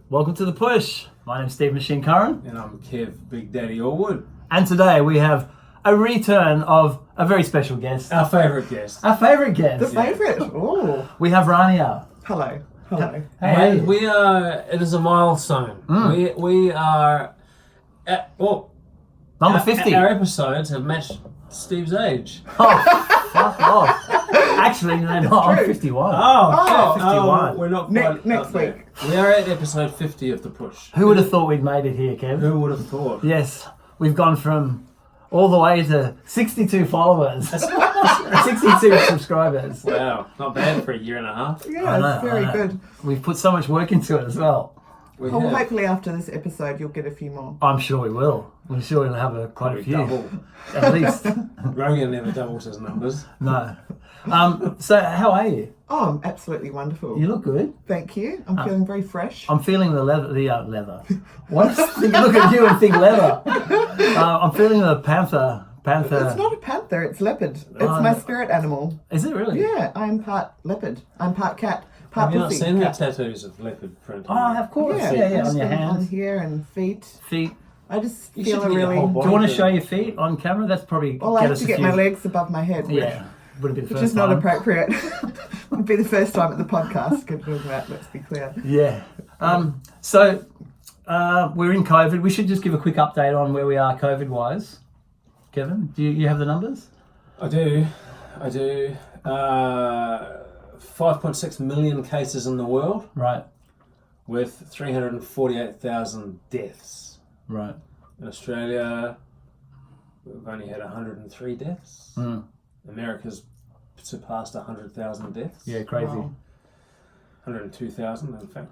Welcome to The Push. My name's Steve Machine Curran. And I'm Kev Big Daddy Allwood. And today we have a return of a very special guest. Our favourite guest. Our favourite guest. The favourite. Oh. We have RANIA. Hello. Hello. Hey. And we are, it is a milestone. We are at, Number 50. Our episodes have matched Steve's age. Oh, fuck off. Actually, no, I'm true. 51. Oh. 51. We're not quite Next up there. week. We are at episode 50 of The Push. Who would have thought we'd made it here, Kev? Who would have thought? Yes, we've gone from all the way to 62 followers. 62 subscribers. Wow, not bad for a year and a half. Yeah, it's very good. We've put so much work into it as well. We Well, have. hopefully after this episode you'll get a few more. I'm sure we will. We're sure we'll have quite a Probably few. double. At least. Rogan never doubles his numbers. No. So how are you? Oh, I'm absolutely wonderful. You look good. Thank you. I'm feeling very fresh. I'm feeling the leather. Leather. What? Look at you and think leather. I'm feeling the panther. It's not a panther, it's leopard. It's my spirit animal. Is it really? Yeah, I'm part leopard. I'm part cat, part Have you not pussy. seen the cat. tattoos of leopard print? Oh, of course. Yeah, Yeah, I've on your got on hands, here and feet. feet. I just You feel should a get your really... whole Do body you want to done. show your feet on camera? That's probably Well, I get have us to a get few. my legs above my head. Yeah, would have been the Which first is not time. appropriate. Would be the first time at the podcast doing that, let's be clear. Yeah. So we're in COVID. We should just give a quick update on where we are COVID-wise. Kevin, do you have the numbers? I do. 5.6 million cases in the world Right. with 348,000 deaths. Right. In Australia, we've only had 103 deaths. America's surpassed 100,000 deaths. Yeah, crazy. Wow. 102,000 in fact.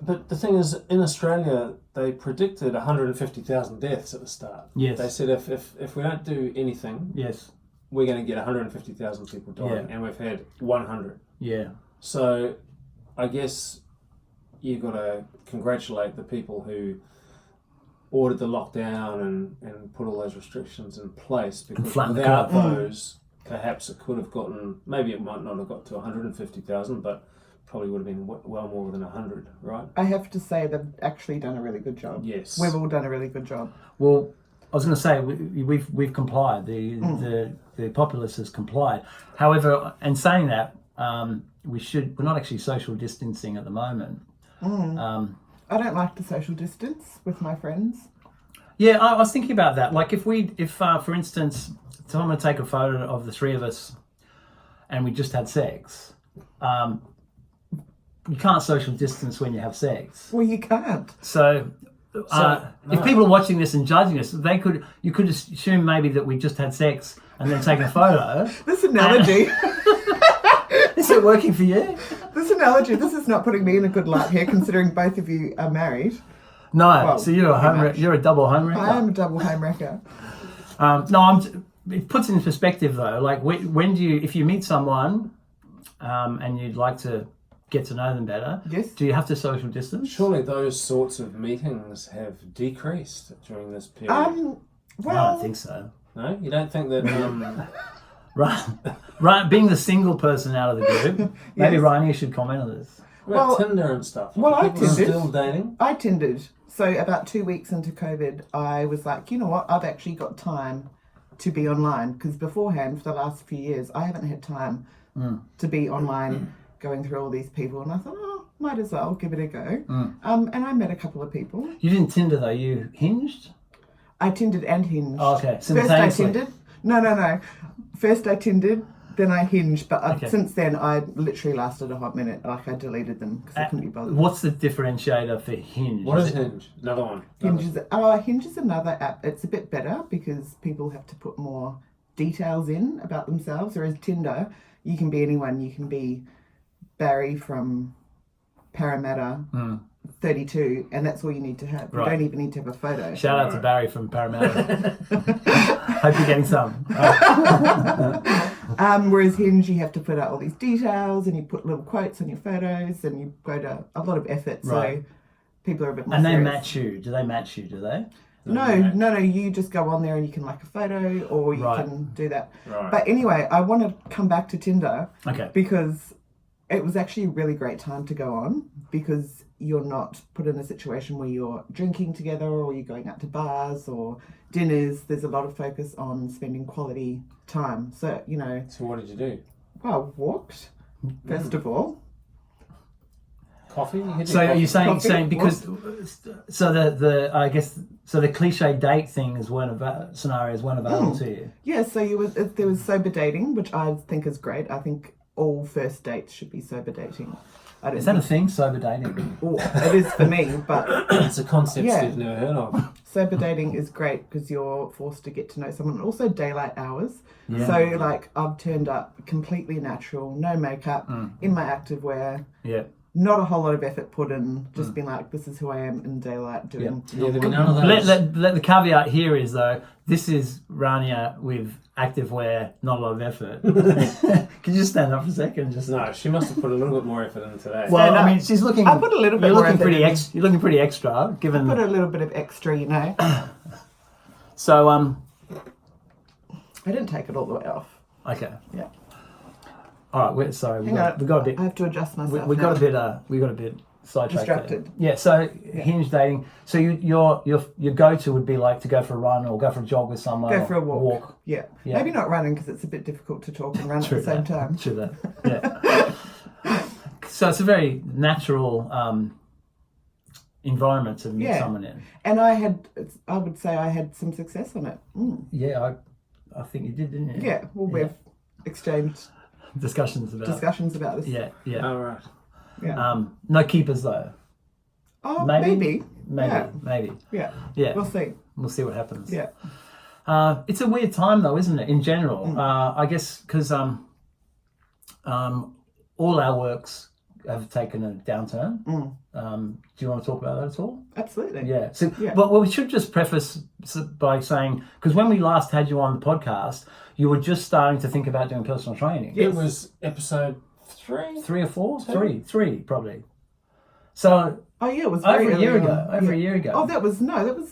But the thing is, in Australia, they predicted 150,000 deaths at the start. Yes. They said if we don't do anything, Yes. we're going to get 150,000 people dying, Yeah. and we've had 100. Yeah. So I guess you've got to congratulate the people who ordered the lockdown and put all those restrictions in place, because flatten the without curve. those, perhaps it could have gotten, maybe it might not have got to 150,000, but probably would have been well more than 100, right? I have to say they've actually done a really good job. Yes. We've all done a really good job. Well, I was going to say we've complied. The populace has complied. However, in saying that, we're not actually social distancing at the moment. I don't like to social distance with my friends. Yeah, I was thinking about that. Like if for instance, someone would take a photo of the three of us, and we just had sex. You can't social distance when you have sex. Well, you can't. So if people are watching this and judging us, you could assume maybe that we just had sex and then taken a photo. This analogy, Is it working for you? this is not putting me in a good light here, considering both of you are married. No. Well, So you're you're a double home wrecker. I am a double home wrecker. It puts it in perspective though. Like when do you, if you meet someone, and you'd like to get to know them better, Yes. do you have to social distance? Surely those sorts of meetings have decreased during this period. I Well, don't think so. No? You don't think that... Right. Being the single person out of the group, maybe Yes. RANIA should comment on this. Well, Well- Tinder and stuff. well, I People Tindered. still dating? I Tindered. So about 2 weeks into COVID, I was like, you know what? I've actually got time to be online, because beforehand, for the last few years, I haven't had time to be online going through all these people. And I thought, might as well give it a go. And I met a couple of people. You didn't Tinder though. You hinged. I Tindered and hinged. Oh, okay. First I Simultaneously. Tindered. No. First I Tindered, then I hinged. But Okay. since then, I literally lasted a hot minute. Like, I deleted them because I couldn't be bothered. What's the differentiator for Hinge? What is Hinge? Another one. Hinge is another app. It's a bit better because people have to put more details in about themselves. Whereas Tinder, you can be anyone. You can be Barry from Parramatta, 32, and that's all you need to have. Right. You don't even need to have a photo. Shout out to Barry from Parramatta. Hope you're getting some. Whereas Hinge, you have to put out all these details and you put little quotes on your photos and you go to a lot of effort. Right. So people are a bit more And they serious. match you. Do they match you? Do they? No. You just go on there and you can like a photo or you Right. can do that. Right. But anyway, I want to come back to Tinder Okay. because it was actually a really great time to go on because you're not put in a situation where you're drinking together or you're going out to bars or dinners. There's a lot of focus on spending quality time. So, you know. So what did you do? Well, walked, first of all. Coffee? So are you saying Coffee? because so the I guess so the cliche date things scenarios weren't available to you? Yeah, so there was sober dating, which I think is great. I think all first dates should be sober dating. Is that a thing, sober dating? Oh, it is for me, but It's a concept Yeah. Steve's never heard of. sober dating is great because you're forced to get to know someone. Also, daylight hours. Yeah. So, like, I've turned up completely natural, no makeup, in my activewear. Yeah. Not a whole lot of effort put in. Just been like, this is who I am in daylight doing. Yeah, there were normal- none of those. Let the caveat here is though, this is RANIA with activewear, not a lot of effort. Can you just stand up for a second? Just No, she must have put a little bit more effort in today. well, Stand I up. mean, she's looking. I put a little bit You're more looking effort pretty in. You're looking pretty extra, given. Put a little bit of extra, you know. So I didn't take it all the way off. okay. Yeah. All right. Sorry, we Hang got on. a bit. I have to adjust myself. We got now. a bit sidetracked. Distracted. There. Yeah. So hinge dating. So your go-to would be like to go for a run or go for a jog with someone. Go or for a walk. Yeah. Yeah. Maybe not running because it's a bit difficult to talk and run at the same time. True that. Yeah. So it's a very natural environment to meet someone in. And I would say I had some success on it. Mm. Yeah, I think you did, didn't you? Yeah. Well, we've exchanged Discussions about this. Yeah. All right. Yeah. No keepers though. Oh, Maybe. Yeah. Maybe. Yeah. Yeah. We'll see. We'll see what happens. Yeah. It's a weird time though, isn't it? In general, I guess because all our works have taken a downturn. Do you want to talk about that at all? Absolutely. Yeah. So, Yeah. but we should just preface by saying, because when we last had you on the podcast, you were just starting to think about doing personal training. It was episode 3? 3 or 4? Two. Three probably. So Oh yeah, it was very over a year early ago. on. Over Yeah. a year ago. Oh, that was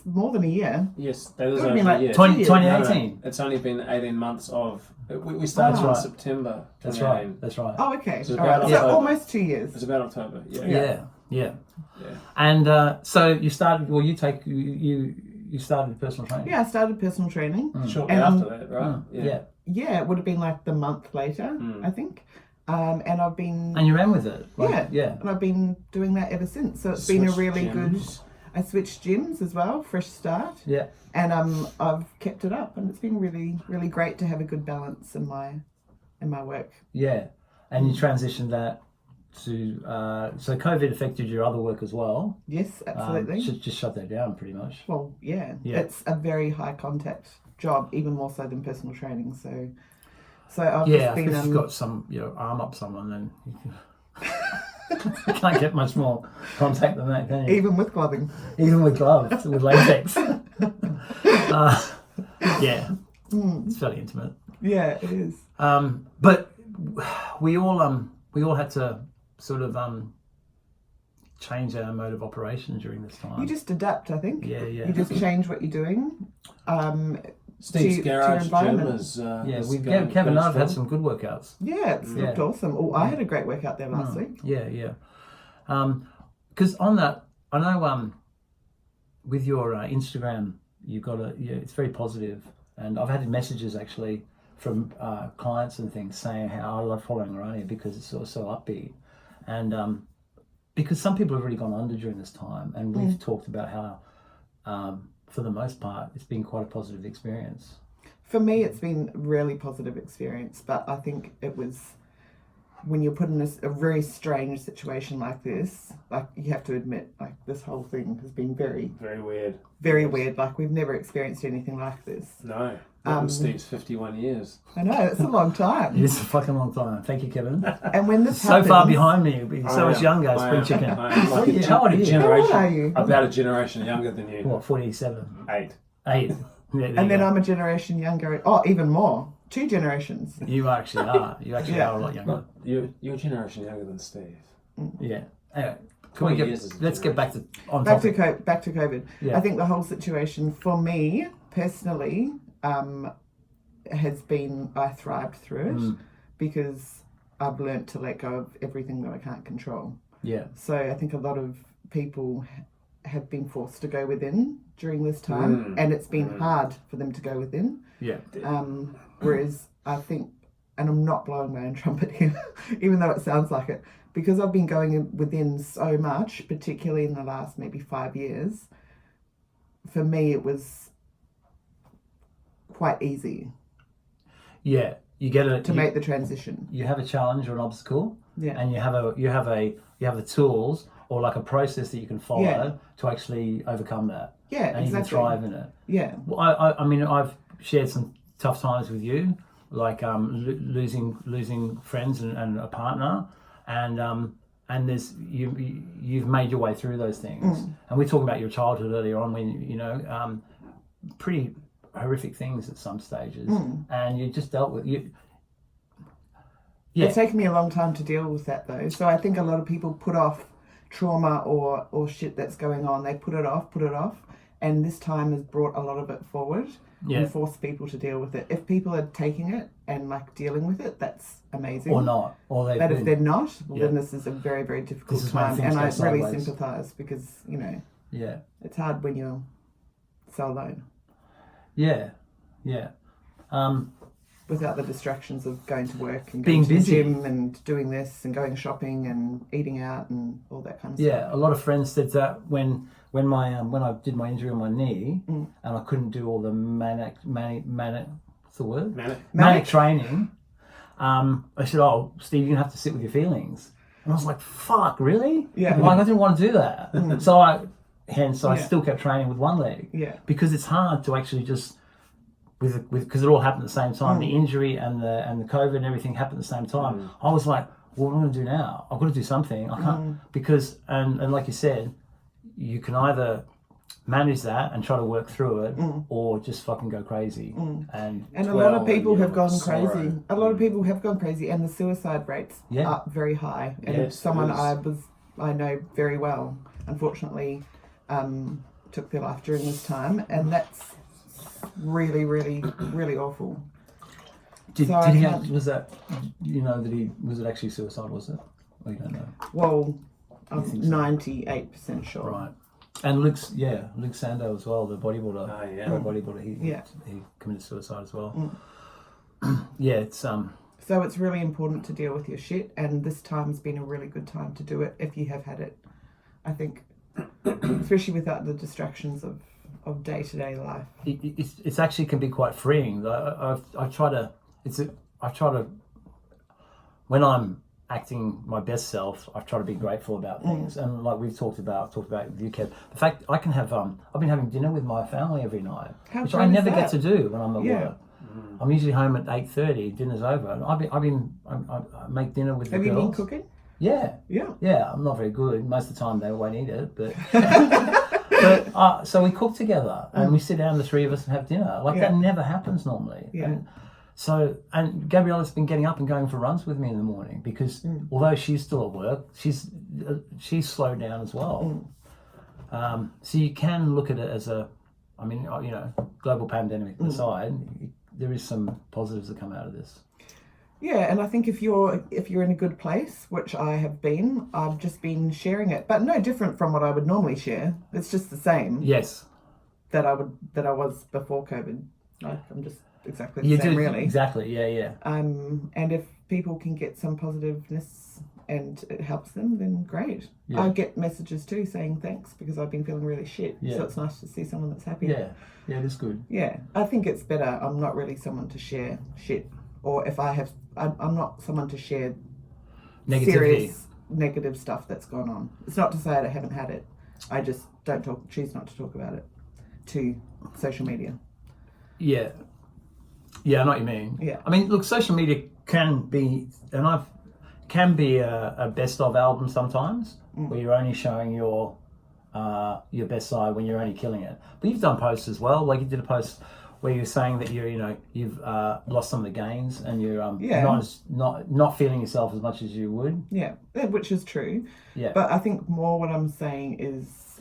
more than a year. Yes, that was It would've over been a like year. 2018. It's only been 18 months of... We started That's in right. September. That's 2018. right. That's right. Oh, okay. it's All about right. So October. almost 2 years. It was about October. Yeah. Yeah. Yeah. And so you started. Well, you started personal training. Yeah, I started personal training. Shortly And, after that, right? Yeah. Yeah, it would have been like the month later, I think. And I've been And you ran with it. yeah, and I've been doing that ever since. So it's been a Switched really good. gyms. I switched gyms as well, fresh start, Yeah. and I've kept it up, and it's been really, really great to have a good balance in my work. Yeah. And you transitioned that to so COVID affected your other work as well. Yes, absolutely. Just shut that down pretty much. Well, yeah, Yeah. it's a very high contact job, even more so than personal training. So I've Yeah, just if been you've got your arm up someone, then you can't get much more contact than that, can you? even with gloving. Even with gloves, with latex. Yeah, it's fairly intimate. Yeah, it is. But we all had to sort of change our mode of operation during this time. You just adapt, I think. Yeah. You just change what you're doing. Steve's to Garage your Gym environment. is... Kevin and I've had some good workouts. Yeah, it's looked awesome. Oh, I had a great workout there last week. Yeah. Because on that, I know with your Instagram, you've got it's very positive, and I've had messages actually from clients and things saying how I love following RANIA because it's so upbeat, and because some people have really gone under during this time, and we've talked about how for the most part it's been quite a positive experience. For me, it's been a really positive experience, but I think it was when you're put in a very strange situation like this, like you have to admit, like this whole thing has been very, Very weird. very weird. Like we've never experienced anything like this. No. That was Steve's 51 years. I know, it's a long time. It is a fucking long time. Thank you, Kevin. And when this So happens, far behind me, you'll be so I much am. younger, I spring am. chicken. I am like a How old are you? generation, How old are you? about a generation younger than you. What, 47? 8. 8. Yeah, there and you then go. I'm a generation younger. Oh, even more. 2 generations. You actually are. You actually Yeah. are a lot younger. You're a generation younger than Steve. Yeah. Anyway, can 20 we years is a let's get back to on Back to topic. back to COVID. Yeah. I think the whole situation for me personally has been I thrived through it because I've learnt to let go of everything that I can't control. Yeah. So I think a lot of people have been forced to go within during this time, and it's been hard for them to go within. Yeah. Whereas I think, and I'm not blowing my own trumpet here, even though it sounds like it, because I've been going within so much, particularly in the last maybe 5 years, for me it was quite easy. Yeah. You get it to make the transition. You have a challenge or an obstacle, and you have the tools or like a process that you can follow to actually overcome that. Yeah, and you can thrive in it. Yeah. Well, I mean, I've shared some tough times with you, like losing friends and a partner, and there's you've made your way through those things. And we were talking about your childhood earlier on, when pretty horrific things at some stages, and you just dealt with you. Yeah. It's taken me a long time to deal with that though. So I think a lot of people put off trauma or shit that's going on. They put it off, and this time has brought a lot of it forward and forced people to deal with it. If people are taking it and like dealing with it, that's amazing. Or not, but if they're not, well, then this is a very, very difficult time, and I really sympathise because it's hard when you're so alone. Yeah. Without the distractions of going to work and being going to busy. the gym and doing this and going shopping and eating out and all that kind of stuff. Yeah, a lot of friends said that when I did my injury on my knee and I couldn't do all the manic what's the word? Manic training. I said, "Oh, Steve, you're gonna have to sit with your feelings." And I was like, "Fuck, really?" Yeah. Like I didn't want to do that. So I still kept training with one leg. Yeah. Because it's hard to actually just because it all happened at the same time. The injury and the COVID and everything happened at the same time. I was like, well, what am I going to do now? I've got to do something. I can't because and like you said, you can either manage that and try to work through it, or just fucking go crazy. And a lot of people have gone crazy. A lot of people have gone crazy, and the suicide rates are very high. And someone I know very well, unfortunately, took their life during this time, and that's really, really, really awful. Was it actually suicide? Was it? Well, you don't know. Well, I'm 98% sure. Right. And Luke Sando as well, the bodybuilder. Oh yeah. Bodybuilder. He committed suicide as well. It's So it's really important to deal with your shit, and this time's been a really good time to do it if you have had it. I think, especially without the distractions of day-to-day life. It's actually can be quite freeing. I try to when I'm acting my best self, I try to be grateful about things. And like we've talked about with you, Kev, the fact I can have I've been having dinner with my family every night, which I never get to do when I'm at work. I'm usually home at 8:30. Dinner's over, and I make dinner with the girls. Have you been cooking? Yeah. I'm not very good. Most of the time they won't eat it, but so we cook together and we sit down, the three of us, and have dinner. That never happens normally. And Gabriella's been getting up and going for runs with me in the morning because although she's still at work, she's slowed down as well. So you can look at it as global pandemic aside, there is some positives that come out of this. Yeah, and I think if you're in a good place, which I have been, I've just been sharing it, but no different from what I would normally share. It's just the same. Yes. That I was before COVID. I'm just exactly the same, really. Exactly. Yeah. And if people can get some positiveness and it helps them, then great. Yeah. I get messages too saying thanks because I've been feeling really shit. So it's nice to see someone that's happy. Yeah, it is good. Yeah, I think it's better. I'm not really someone to share shit, or if I have, I'm not someone to share serious negative stuff that's gone on. It's not to say I haven't had it. I just choose not to talk about it to social media. Yeah, I know what you mean. Yeah. I mean, look, social media can be a best of album sometimes, where you're only showing your best side when you're only killing it. But you've done posts as well. Like you did a post where you're saying that you've lost some of the gains and you're not feeling yourself as much as you would. Yeah, which is true. Yeah. But I think more what I'm saying is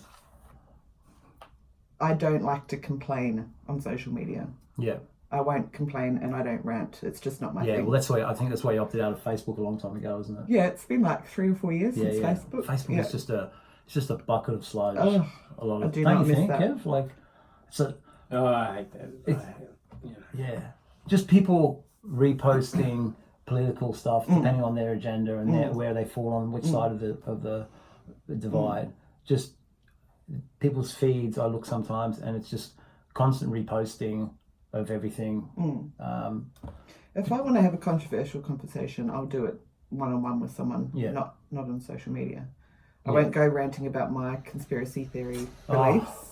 I don't like to complain on social media. Yeah. I won't complain and I don't rant. It's just not my Yeah, thing. well, I think that's why you opted out of Facebook a long time ago, isn't it? Yeah, it's been like 3 or 4 years since Facebook. Facebook is just a bucket of sludge. Oh, a lot I of. do Don't not you miss think, that. Kev? Like, so Oh, I hate that. yeah, just people reposting political stuff depending on their agenda and where they fall on which side of the divide. Just people's feeds. I look sometimes, and it's just constant reposting of everything. If I want to have a controversial conversation, I'll do it one-on-one with someone, Yeah. not on social media. I won't go ranting about my conspiracy theory beliefs.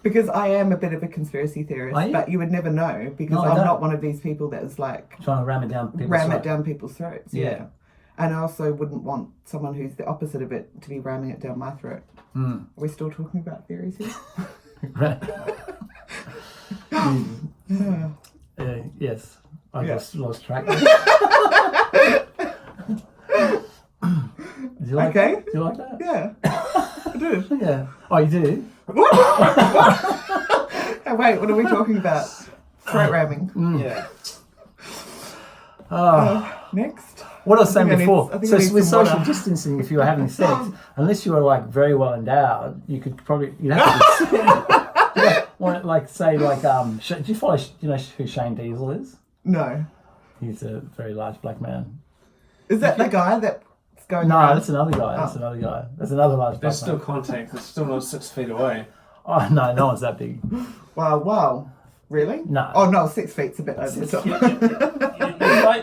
Because I am a bit of a conspiracy theorist, but you would never know because I'm not one of these people that is like trying to ram it down people's throats. Yeah. And I also wouldn't want someone who's the opposite of it to be ramming it down my throat. Are we still talking about theories here? Right. Yes. I just lost track. Do you like that? Do you like that? Yeah. I do. Yeah. Oh, you do? Oh, wait, what are we talking about? Throat ramming. Yeah. Next. What I was saying I think before, I need so some with social water. distancing, if you were having sex, unless you were like very well endowed, you'd have to do you follow, who Shane Diesel is? No. He's a very large black man. Is that the guy that's going No, around? that's another guy. That's another guy. That's another large black There's still man. contact. It's still not 6 feet away. Oh, no one's that big. Wow. Really? No. Oh, no, 6 feet's a bit over the top.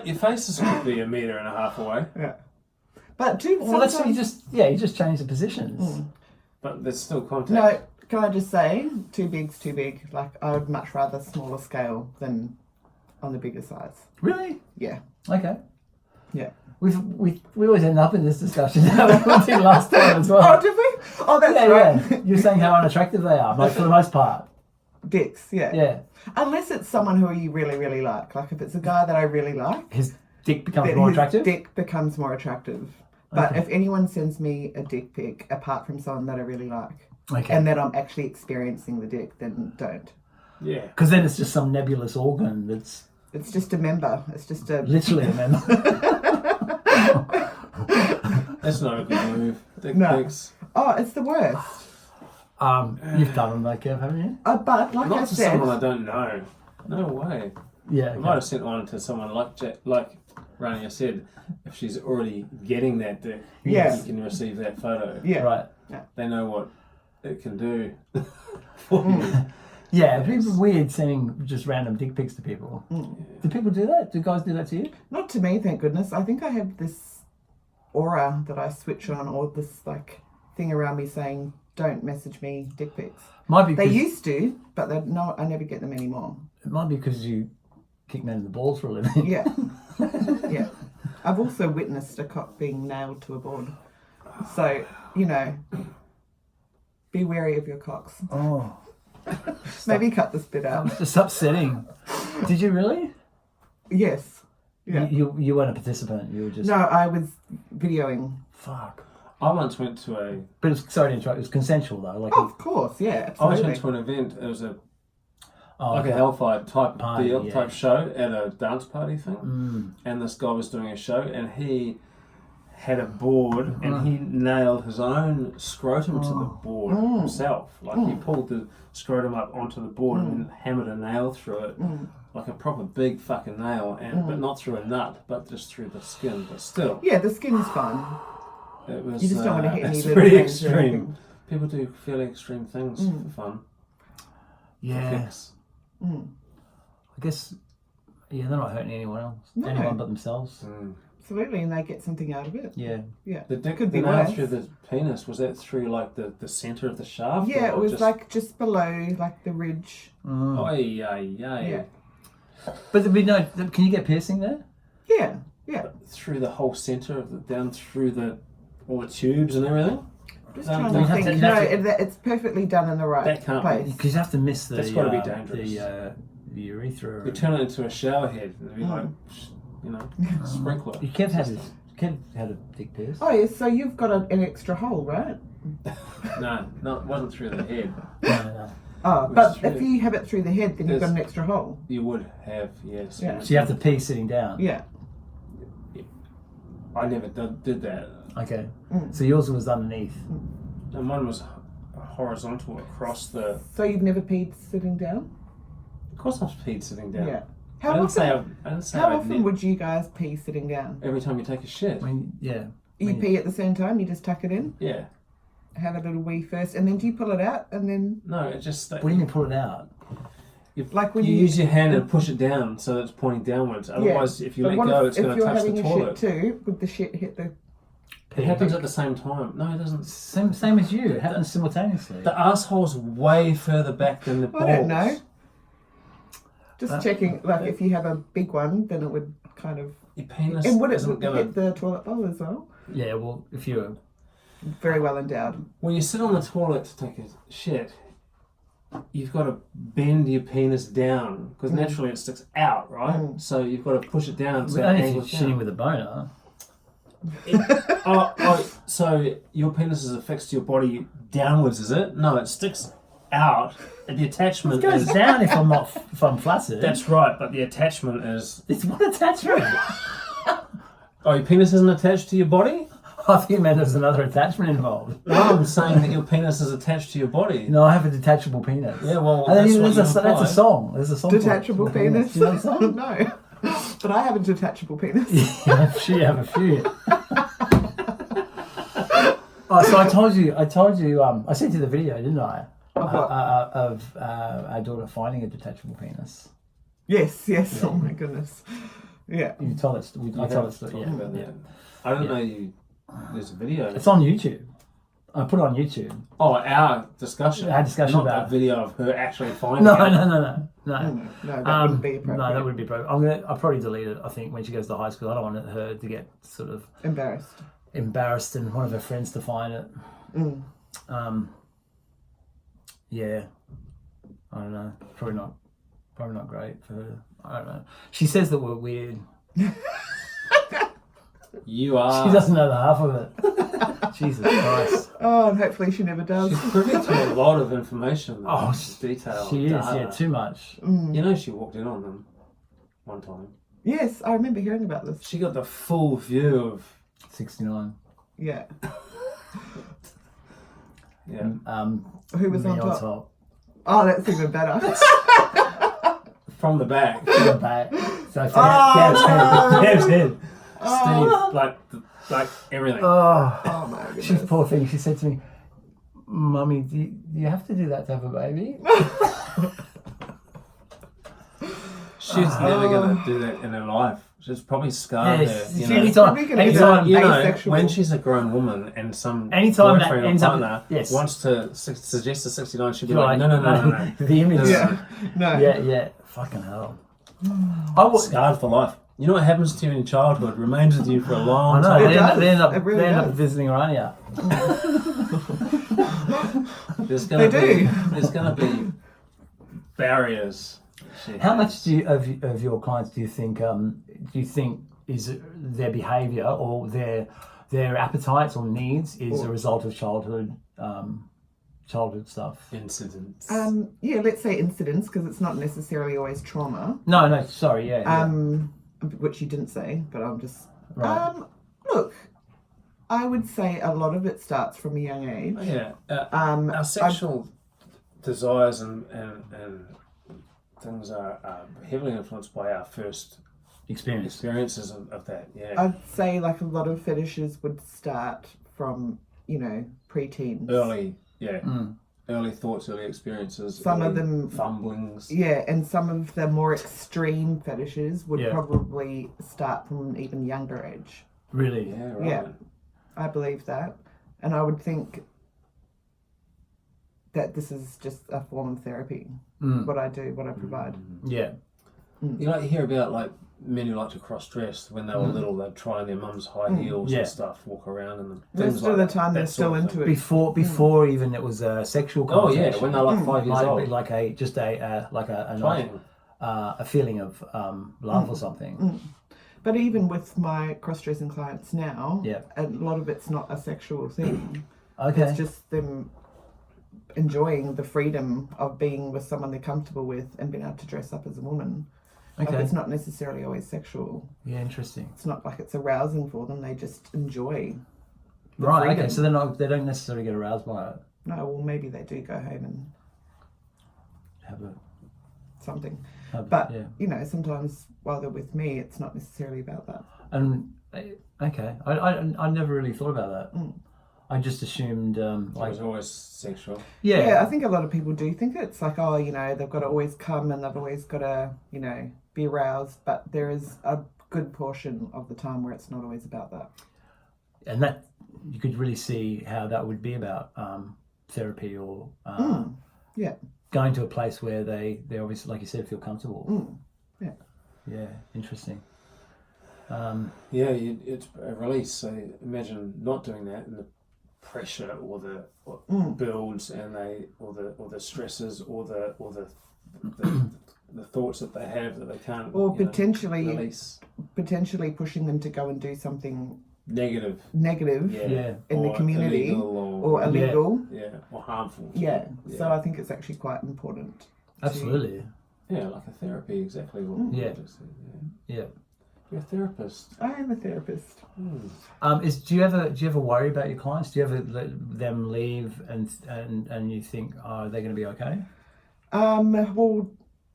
Your faces could be 1.5 meters away, Yeah. But do Well, that's you just change the positions. but there's still contact. No, can I just say, too big's too big. Like, I would much rather smaller scale than on the bigger size. Really? Yeah. Okay. Yeah. We always end up in this discussion. We did last time as well. Oh, did we? Oh, that's right. Yeah. You're saying how unattractive they are, like for the most part. Dicks, yeah. Yeah. Unless it's someone who you really, really like. Like, if it's a guy that I really like, His dick becomes then more his attractive. dick becomes more attractive. But if anyone sends me a dick pic, apart from someone that I really like, Okay. and that I'm actually experiencing the dick, then don't. Yeah. Because then it's just some nebulous organ that's It's just a member. It's just a... literally a member. That's not a good move. Dick No. pics. Oh, it's the worst. You've done them, like, haven't you? But like I Not to said... someone I don't know. No way. Yeah. I might have sent one to someone like Rania said, if she's already getting that dick, Yes. you can receive that photo. Yeah. Right. They know what it can do for you. Yeah, it'd be weird sending just random dick pics to people. Do people do that? Do guys do that to you? Not to me, thank goodness. I think I have this aura that I switch on, or this like thing around me saying, "Don't message me dick pics." Might be. They 'cause- used to, but I never get them anymore. It might be because you kick men in the balls for a living. Yeah, yeah. I've also witnessed a cock being nailed to a board, so be wary of your cocks. Oh, Maybe cut this bit out. it's just upsetting. Did you really? Yes. Yeah. You weren't a participant. You were just No, I was videoing. fuck. I once went to a. But it was, sorry to interrupt. It was consensual though. Like Oh, of course, yeah, I once absolutely. went to an event. It was like okay. a Hellfire type Party, deal, yeah. type show at a dance party thing. And this guy was doing a show, and he had a board, and he nailed his own scrotum to the board himself. Like he pulled the scrotum up onto the board and then hammered a nail through it, like a proper big fucking nail, but not through a nut, but just through the skin. But still, Yeah, the skin's fine. it was. You just don't want to hit any it's little pretty things or extreme. anything. People do fairly extreme things for fun. Yeah. Fix. I guess. Yeah, they're not hurting anyone else. No. Anyone but themselves. Absolutely, and they get something out of it. Yeah. Yeah. The dick Could be nail worse. through the penis, was that through like the centre of the shaft? Yeah, or it was just... like just below, like the ridge. Oy, ay, ay. Yeah. But we know. Can you get piercing there? Yeah, yeah. Through the whole centre of the, down through all the tubes and everything? Just No, trying you to have think. to- you No, have to- it's perfectly done in the right That can't be. place. Because you have to miss the. That's gotta be dangerous. The urethra. You turn it into a shower head and it'd be like, sprinkler. Kev had a dick pierce. Oh, yeah, so you've got an extra hole, right? No, it wasn't through the head. No. Oh, Which but is true. if you have it through the head, then you've got There's- an extra hole. You would have, yes. Yeah. So you have to pee sitting down. Yeah. I never did that. Okay. So yours was underneath. And mine was horizontal across the... So you've never peed sitting down? Of course I've peed sitting down. Yeah. I didn't say How I'd often would you guys pee sitting down? Every time you take a shit. You pee at the same time, you just tuck it in, Yeah. have a little wee first, and then do you pull it out, and then No, it just... What do you mean pull it out? like when You use your hand and push it down so that it's pointing downwards. Otherwise, if you let go, it's going to touch the if you're having a toilet. shit too, would the shit hit the... It happens at the same time. No, it doesn't. Same as you. It happens simultaneously. The asshole's way further back than the balls. I don't know. Just checking, like if you have a big one, then it would kind of... Your penis And would it isn't going hit to... the toilet bowl as well? Yeah, well, if you're... Very well endowed. When you sit on the toilet to take a shit, you've got to bend your penis down because naturally it sticks out, right? So you've got to push it down. So Only it if you're angles shitting down. with a boner. So your penis is affixed to your body downwards, is it? No, it sticks out. The attachment It goes is... down if I'm flaccid. That's right, but the attachment is... It's what attachment? Oh, your penis isn't attached to your body? I think it meant there's another attachment involved. No, I'm saying that your penis is attached to your body. No, I have a detachable penis. Yeah, well, And then that's that's a song. There's a song. Detachable called penis? Do you know the song? No. But I have a detachable penis. Yeah, I'm sure you have a few. Oh, so I told you. I sent you the video, didn't I? Of our daughter finding a detachable penis. Yes. Oh my goodness. Yeah. You told us. I told us. Talk Yeah. about that. I don't know you. There's a video. It's on YouTube. I put it on YouTube. Oh, our discussion. Our discussion not about a video of her actually finding No, it. no. No, that wouldn't be appropriate. No, that would be appropriate. I'll probably delete it. I think when she goes to high school, I don't want her to get sort of embarrassed and one of her friends to find it. Yeah, I don't know. Probably not great for her. I don't know. She says that we're weird. You are. She doesn't know the half of it. Jesus Christ. Oh, and hopefully she never does. She's privy to a lot of information. Oh, detail. She is, data. yeah, too much. You know, she walked in on them one time. Yes, I remember hearing about this. She got the full view of. 69. Yeah. Yeah. Who was Me on top? Oh, that's even better. From the back. The back. So Gab's head. Steve, like everything. Oh my goodness. She's poor thing. She said to me, "Mummy, do you have to do that to have a baby?" She's never going to do that in her life. She's probably scarred her. You know? Anytime, when she's a grown woman and some Anytime that boyfriend or ends up- partner yes. wants to suggest a 69, she'll be You're like, no. The image. No. Yeah. Fucking hell. I was Scarred for life. You know what happens to you in childhood remains with you for a long I know. time. They end It really up does. visiting RANIA. There's going They to be barriers. How much of your clients do you think is their behaviour or their appetites or needs is a result of childhood stuff? Incidents. Yeah, let's say incidents because it's not necessarily always trauma. No, sorry, yeah. Which you didn't say, but I'm just Right. Look, I would say a lot of it starts from a young age. Yeah. Our sexual desires and things are heavily influenced by our first experiences of that. Yeah. I'd say like a lot of fetishes would start from, pre-teens. Early thoughts, early experiences. Some of early them fumblings. Yeah, and some of the more extreme fetishes would probably start from an even younger age. Really? Yeah, right. Yeah, I believe that. And I would think that this is just a form of therapy. What I do, what I provide. Yeah. You hear about like men who like to cross-dress when they were little. They'd try on their mum's high heels and stuff, walk around in them. Most of the time they're still into it. Before even it was a sexual Oh connotation. yeah, when they're like 5 years old. Like a feeling of love or something. But even with my cross-dressing clients now, Yeah. a lot of it's not a sexual thing. Okay. It's just them enjoying the freedom of being with someone they're comfortable with and being able to dress up as a woman. Okay. Like, it's not necessarily always sexual. Yeah, interesting. It's not like it's arousing for them. They just enjoy the Right. freedom. Okay. So they don't necessarily get aroused by it. No, well, maybe they do go home and Have a. something. Have, But, yeah. you know, sometimes while they're with me, it's not necessarily about that. And okay, I never really thought about that. Mm. I just assumed It like was always sexual. Yeah, I think a lot of people do think it's like, oh, you know, they've got to always come and they've always got to, you know, be aroused. But there is a good portion of the time where it's not always about that. and that you could really see how that would be about therapy or Yeah. going to a place where they obviously, like you said, feel comfortable. Yeah. Yeah, interesting. Yeah, it's a release. So imagine not doing that and the pressure or the builds and the stresses or the thoughts that they have that they can't Or potentially release. Potentially pushing them to go and do something Negative. Yeah. in the Or community illegal or illegal. or harmful. Yeah. So I think it's actually quite important. Absolutely. Yeah, like a therapy, exactly what Yeah. you just said. Yeah. You're a therapist. I am a therapist. Do you ever worry about your clients? Do you ever let them leave and you think, oh, they're going to be okay? Well,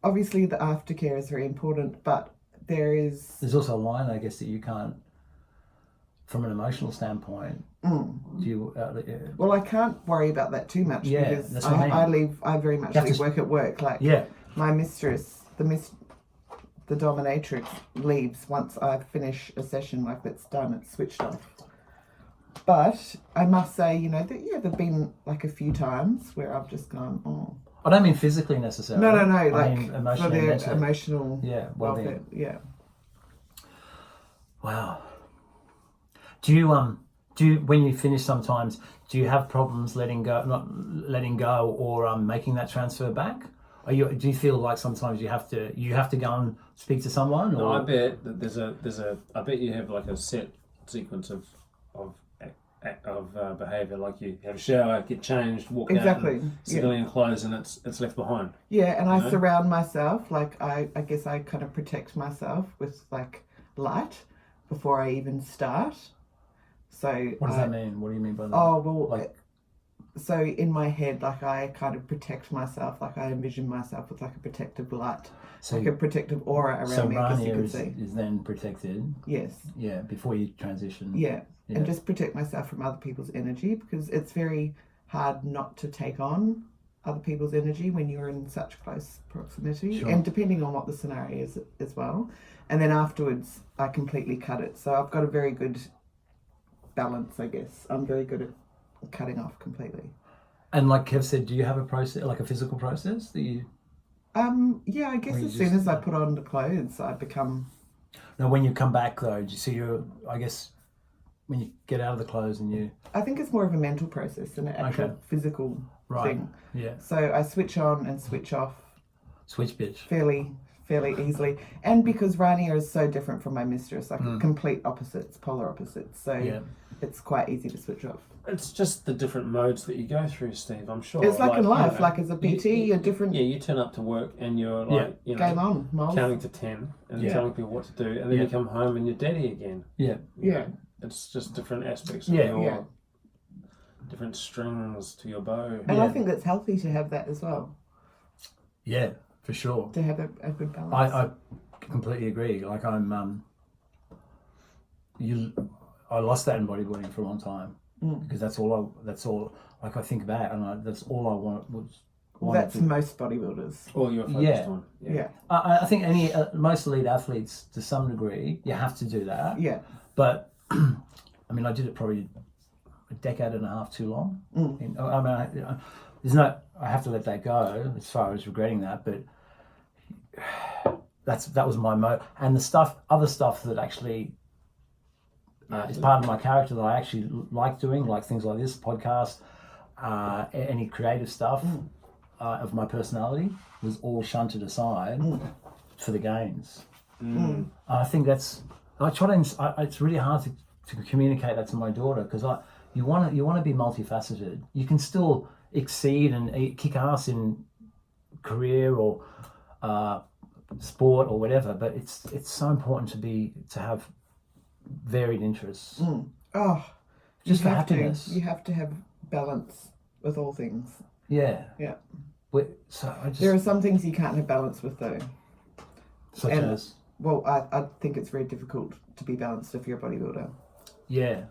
obviously the aftercare is very important, but there's also a line, I guess, that you can't, from an emotional standpoint. Do you? well, I can't worry about that too much because that's what I mean. I very much You have leave to- work at work. Like my mistress, the Dominatrix leaves once I finish a session, like that's done, it's switched off. But I must say, you know, that there've been like a few times where I've just gone, oh. I don't mean physically necessarily. No, I like mean for emotionally, their mentally. emotional well-being. welfare. Yeah. Wow. Do you when you finish sometimes, do you have problems not letting go or making that transfer back? Do you feel like sometimes you have to go and speak to someone? No, or? I bet that I bet you have like a set sequence of behaviour. Like you have a shower, get changed, walk out, and civilian clothes, and it's left behind. Yeah, and I surround myself, like I guess I kind of protect myself with like light before I even start. So What does that mean? What do you mean by that? Oh well, Like- so in my head, like I kind of protect myself, like I envision myself with like a protective light, So- like a protective aura around So me. I guess you RANIA could say. is then protected. Yes. Yeah, before you transition. Yeah. Yeah. And just protect myself from other people's energy because it's very hard not to take on other people's energy when you're in such close proximity, Sure. and depending on what the scenario is as well. And then afterwards, I completely cut it. So I've got a very good balance, I guess. I'm very good at cutting off completely. And like Kev said, do you have a process, like a physical process that you? Yeah, I guess Or you as soon just- as I put on the clothes, I become. No, when you come back though, do you see I guess when you get out of the clothes and you. I think it's more of a mental process than an actual physical thing. Yeah. So I switch on and switch off Switch bitch. fairly easily, and because RANIA is so different from my mistress, like complete opposites, polar opposites, so it's quite easy to switch off. It's just the different modes that you go through, Steve. I'm sure It's like in life, you know, like as a PT, you're different. Yeah, you turn up to work and you're like, you know, Game on, Miles. counting to 10 and telling people what to do, and then you come home and you're daddy again. Yeah. Yeah. It's just different aspects of Yeah. your different strings to your bow. And I think that's healthy to have that as well, Yeah, for sure. to have a good balance. I completely agree. Like I lost that in bodybuilding for a long time because that's all. Like I think back, and that's all I wanted. That's most bodybuilders. All you're focused on. Yeah. I think most elite athletes, to some degree, you have to do that. Yeah. But I mean, I did it probably a decade and a half too long. I have to let that go as far as regretting that, but that was my mode. And other stuff that actually is part of my character that I actually like doing, like things like this podcast, any creative stuff of my personality was all shunted aside for the gains. I think it's really hard to communicate that to my daughter because you want to be multifaceted. You can still exceed and kick ass in career or sport or whatever, but it's so important to have varied interests. Oh, Just for happiness. You have to have balance with all things. Yeah. So there are some things you can't have balance with though. Such as? Well, I think it's very difficult to be balanced if you're a bodybuilder. Yeah.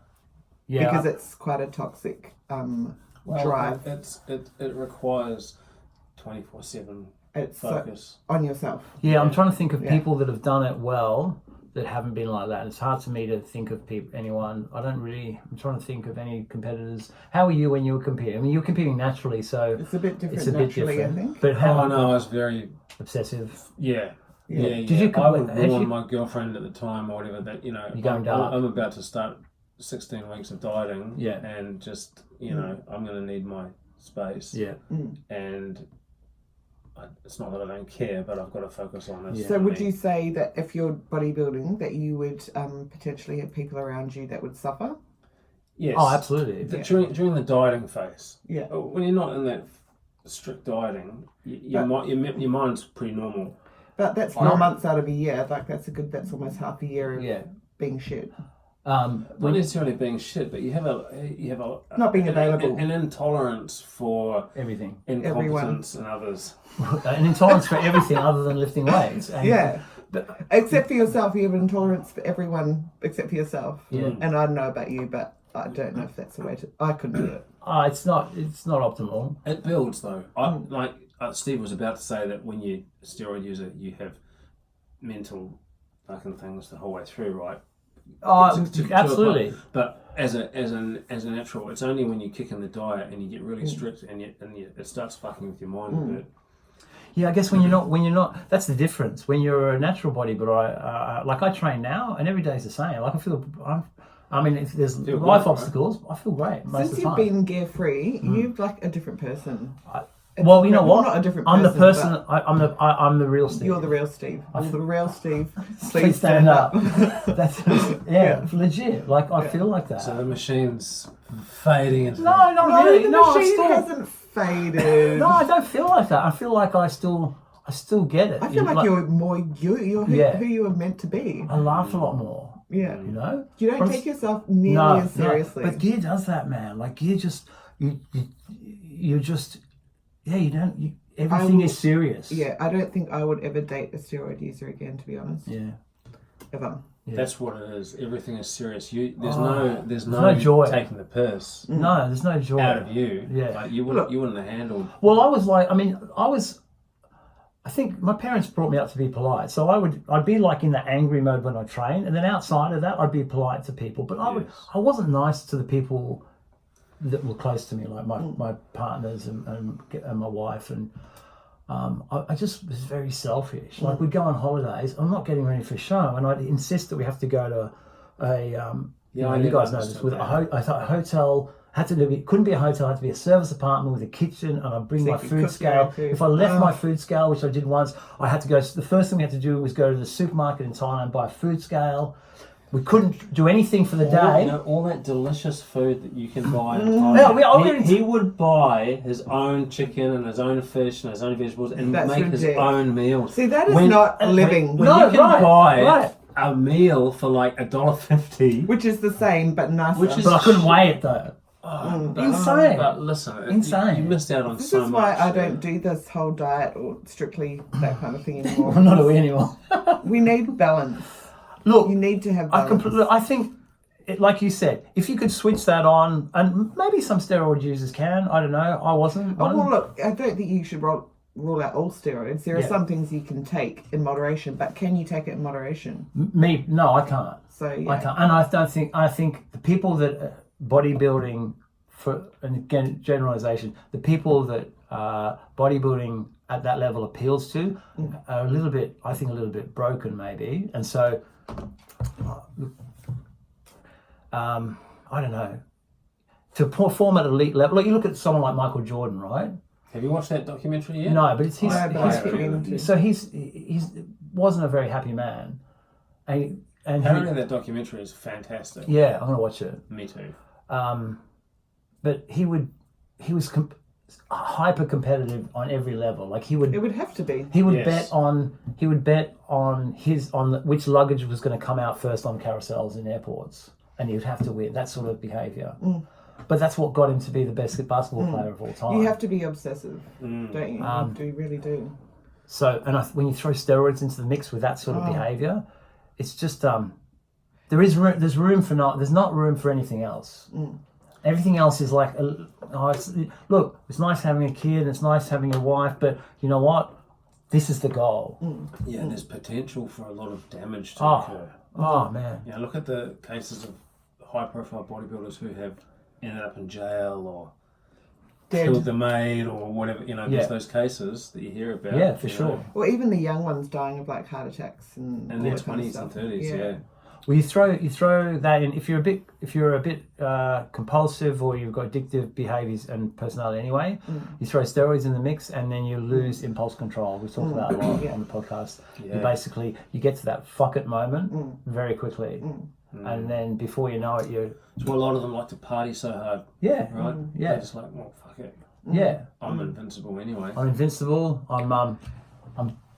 Because it's quite a toxic drive. It requires 24/7 focus on yourself. Yeah, I'm trying to think of people that have done it well that haven't been like that. It's hard for me to think of anyone. I'm trying to think of any competitors. How were you when you were competing? I mean, you were competing naturally, so it's a bit different naturally, I think. But how? I know, I was very obsessive. Yeah. Did you? I would warn my girlfriend at the time or whatever that you're going dark. I'm about to start 16 weeks of dieting. Yeah. And just I'm going to need my space. Yeah. And it's not that I don't care, but I've got to focus on this. So would you say that if you're bodybuilding, that you would potentially have people around you that would suffer? Yes. Oh, absolutely. During the dieting phase. Yeah. When you're not in that strict dieting, your mind's pretty normal. But that's 4 months out of a year. Like that's almost half a year of being shit. Not necessarily being shit, but you have a not being available, an intolerance for everything, incompetence and others, an intolerance for everything other than lifting weights. But except for yourself, you have an intolerance for everyone except for yourself. Yeah. And I don't know about you, but I don't know if that's the way to. I couldn't do it. It's not optimal. It builds though. Steve was about to say that when you're a steroid user, you have mental fucking things the whole way through, right? Absolutely. But as a natural, it's only when you kick in the diet and you get really strict and it starts fucking with your mind a bit. Yeah, I guess when you're not, that's the difference. When you're a natural bodybuilder, like I train now, and every day's the same. Like if there's life obstacles, I feel great most of the time. Since you've been gear free, you're like a different person. Well, you know what? Not a different I'm person, the person. I'm the real Steve. You're the real Steve. The real Steve. Please stand up. That's legit. Like I feel like that. So the machine's fading into. No, not really. The machine hasn't faded. No, I don't feel like that. I feel like I still get it. I feel like you're more you. You're who you were meant to be. I laugh a lot more. Yeah. You know. You don't take yourself nearly as seriously. No, but gear does that, man. Like gear just you just. Yeah, everything is serious. Yeah, I don't think I would ever date a steroid user again, to be honest. Yeah. Ever. Yeah. That's what it is. Everything is serious. There's no joy taking the piss. No, there's no joy out of you. Yeah. Like you wouldn't have handled. Well, I think my parents brought me up to be polite. So I'd be like in the angry mode when I train, and then outside of that I'd be polite to people. But I wasn't nice to the people that were close to me, like my partners and my wife, and I just was very selfish. Like we'd go on holidays, I'm not getting ready for a show, and I'd insist that we have to go to you guys know this, with a hotel. Couldn't be a hotel, had to be a service apartment with a kitchen, and I'd bring my food scale. If I left my food scale, which I did once, I had to go. The first thing we had to do was go to the supermarket in Thailand and buy a food scale. We couldn't do anything for the day. All that delicious food that you can buy in Thailand. He would buy his own chicken and his own fish and his own vegetables and make his own meals. See, that is not living. When you can buy a meal for like $1.50, which is the same but nicer. But I couldn't weigh it though. Insane. But listen, insane. You missed out on this so much. This is why I don't do this whole diet or strictly that kind of thing anymore. I'm not aware anymore. We need balance. Look, you need to have balance. I think, like you said, if you could switch that on, and maybe some steroid users can, I don't know, I wasn't. Well, look, I don't think you should rule out all steroids. There are some things you can take in moderation, but can you take it in moderation? No, I can't. So I can't, and I think the people that bodybuilding, for, and again, generalization, the people that bodybuilding at that level appeals to are a little bit broken maybe, and so I don't know, to perform at elite level. Like you look at someone like Michael Jordan, right? Have you watched that documentary yet? No, but he wasn't a very happy man, and apparently that documentary is fantastic. Yeah, I'm gonna watch it. Me too. But he was hyper competitive on every level. Like It would have to be. he would Yes. bet on which luggage was going to come out first on carousels in airports, and he would have to win. That sort of behaviour. But that's what got him to be the best basketball player of all time. You have to be obsessive, don't you? You really do. So, and when you throw steroids into the mix with that sort of behaviour, it's just there's not room for anything else. Everything else is like, it's nice having a kid, it's nice having a wife, but you know what? This is the goal. Yeah, and there's potential for a lot of damage to Oh. occur. Oh man. Yeah, look at the cases of high-profile bodybuilders who have ended up in jail or Dead. killed the maid or whatever. You know, Yeah. there's those cases that you hear about. Yeah, for you sure. know, Or even the young ones dying of like heart attacks and in all their that kind of 20s and stuff. 30s. Yeah. Well, you throw that in if you're a bit compulsive or you've got addictive behaviours and personality anyway. You throw steroids in the mix and then you lose impulse control. We talked about a lot on the podcast. Yeah. You get to that fuck it moment very quickly, and then before you know it, you're That's why a lot of them like to party so hard, yeah right? yeah They're just like, well, fuck it. yeah. I'm invincible anyway. I'm invincible. I'm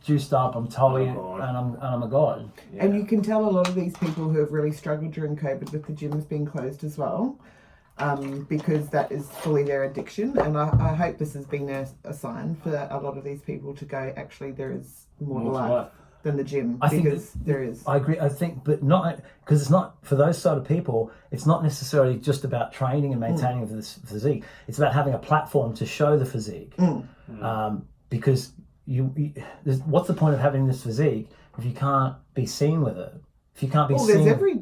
juiced up. I'm totally I'm a god. and I'm a god. Yeah. And you can tell a lot of these people who have really struggled during COVID with the gyms being closed as well, because that is fully their addiction. And I hope this has been a sign for a lot of these people to go, actually, there is more to life than the gym, I think because there is. I agree. I think, but not because it's not for those sort of people. It's not necessarily just about training and maintaining of this physique. It's about having a platform to show the physique. Because what's the point of having this physique if you can't be seen with it? If you can't be seen. There's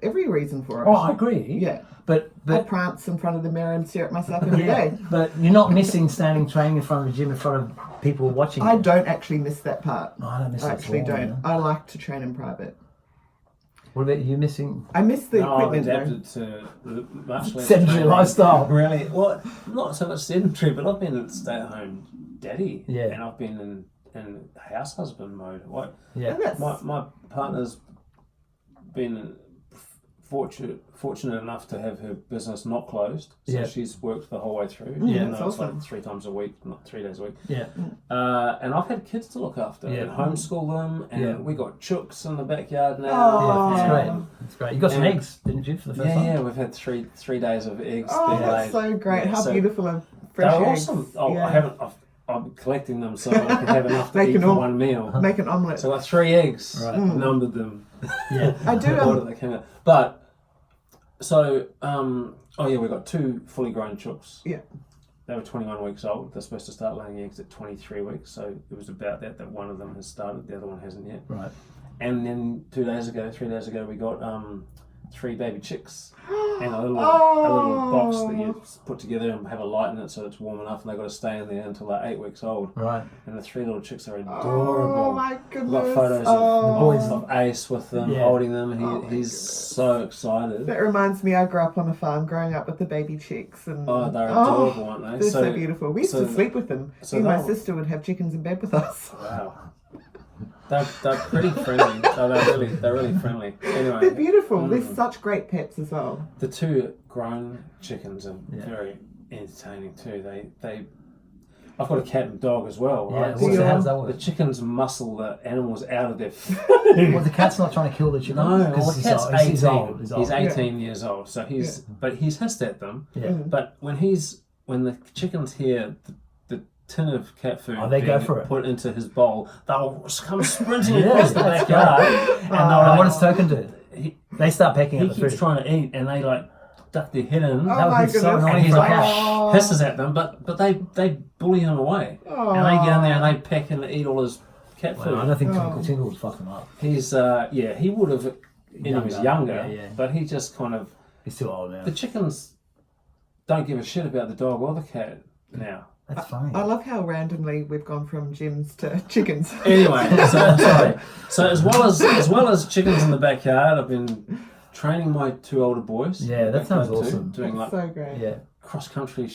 every reason for it. Oh, I agree. Yeah. But I prance in front of the mirror and stare at myself every day. But you're not missing standing training in front of a gym in front of people watching. I don't actually miss that part. I don't miss I that actually at all, don't. man. I like to train in private. What about you missing I miss the No, I've equipment though. adapted to much less sedentary training. lifestyle? Really? Well, not so much sedentary, but I've been a stay-at-home daddy. Yeah. And I've been in house husband mode. What? Yeah. And that's, My partner's been fortunate enough to have her business not closed, so Yeah. she's worked the whole way through. Yeah. Even That's though it's awesome. like 3 times a week, not 3 days a week. Yeah. And I've had kids to look after Yeah. and homeschool them, and Yeah. we got chooks in the backyard now. Oh. Yeah, it's and- great. It's great. You got some And- eggs, didn't you, for the first Yeah, time? yeah, we've had three days of eggs. oh, being that's laid. so great. Yeah, How so beautiful and fresh They're eggs. awesome. Oh, Yeah. I'm collecting them so I can have enough to They eat can for all- one meal. Make an omelette. So I got 3 eggs. Right. Numbered them. Yeah. I do. The order they came out. But so we got 2 fully grown chooks. Yeah. They were 21 weeks old. They're supposed to start laying eggs at 23 weeks. So it was about that one of them has started, the other one hasn't yet. Right. And then 3 days ago, we got 3 baby chicks and a little box that you put together and have a light in it so it's warm enough, and they've got to stay in there until they're 8 weeks old. Right. And the 3 little chicks are adorable. Oh my I've goodness. got photos oh. the boys. of Ace with them, Yeah. holding them. Oh my He's so excited. That reminds me, I grew up on a farm growing up with the baby chicks. And Oh, they're adorable, aren't they? They're so beautiful. We used to sleep with them. so Me and my they'll- sister would have chickens in bed with us. Wow. They're pretty friendly. They're really friendly. Anyway, They're beautiful. They're such great pets as well. the 2 grown chickens are Yeah. very entertaining too. They I've got a cat and dog as well, Yeah. right? How does that The work? chickens muscle the animals out of their Well, the cat's not trying to kill the chicken. No, well, because the cat's 18. He's old. He's 18 years old, so but he's hissed at them. Yeah. But when the chickens hear the tin of cat food they go being for it. put into his bowl, they'll come sprinting Yeah, across the that's backyard, and And they'll what does Token do? he, They start pecking he at the keeps food. trying to eat, and they like duck their head in. Oh That would my be so goodness. annoying And he's for a like, cat. Oh. hisses at them, but they bully him away, and they get in there and they peck and eat all his cat food. Well, I don't think Twinkle Tingle would fuck him up. He's he would have when he was younger, Yeah. but he just kind of He's too old now. the chickens don't give a shit about the dog or the cat now. That's funny. I love how randomly we've gone from gyms to chickens. Anyway, so as well as chickens in the backyard, I've been training my 2 older boys. Yeah, that sounds awesome. Doing like so great. Yeah. cross country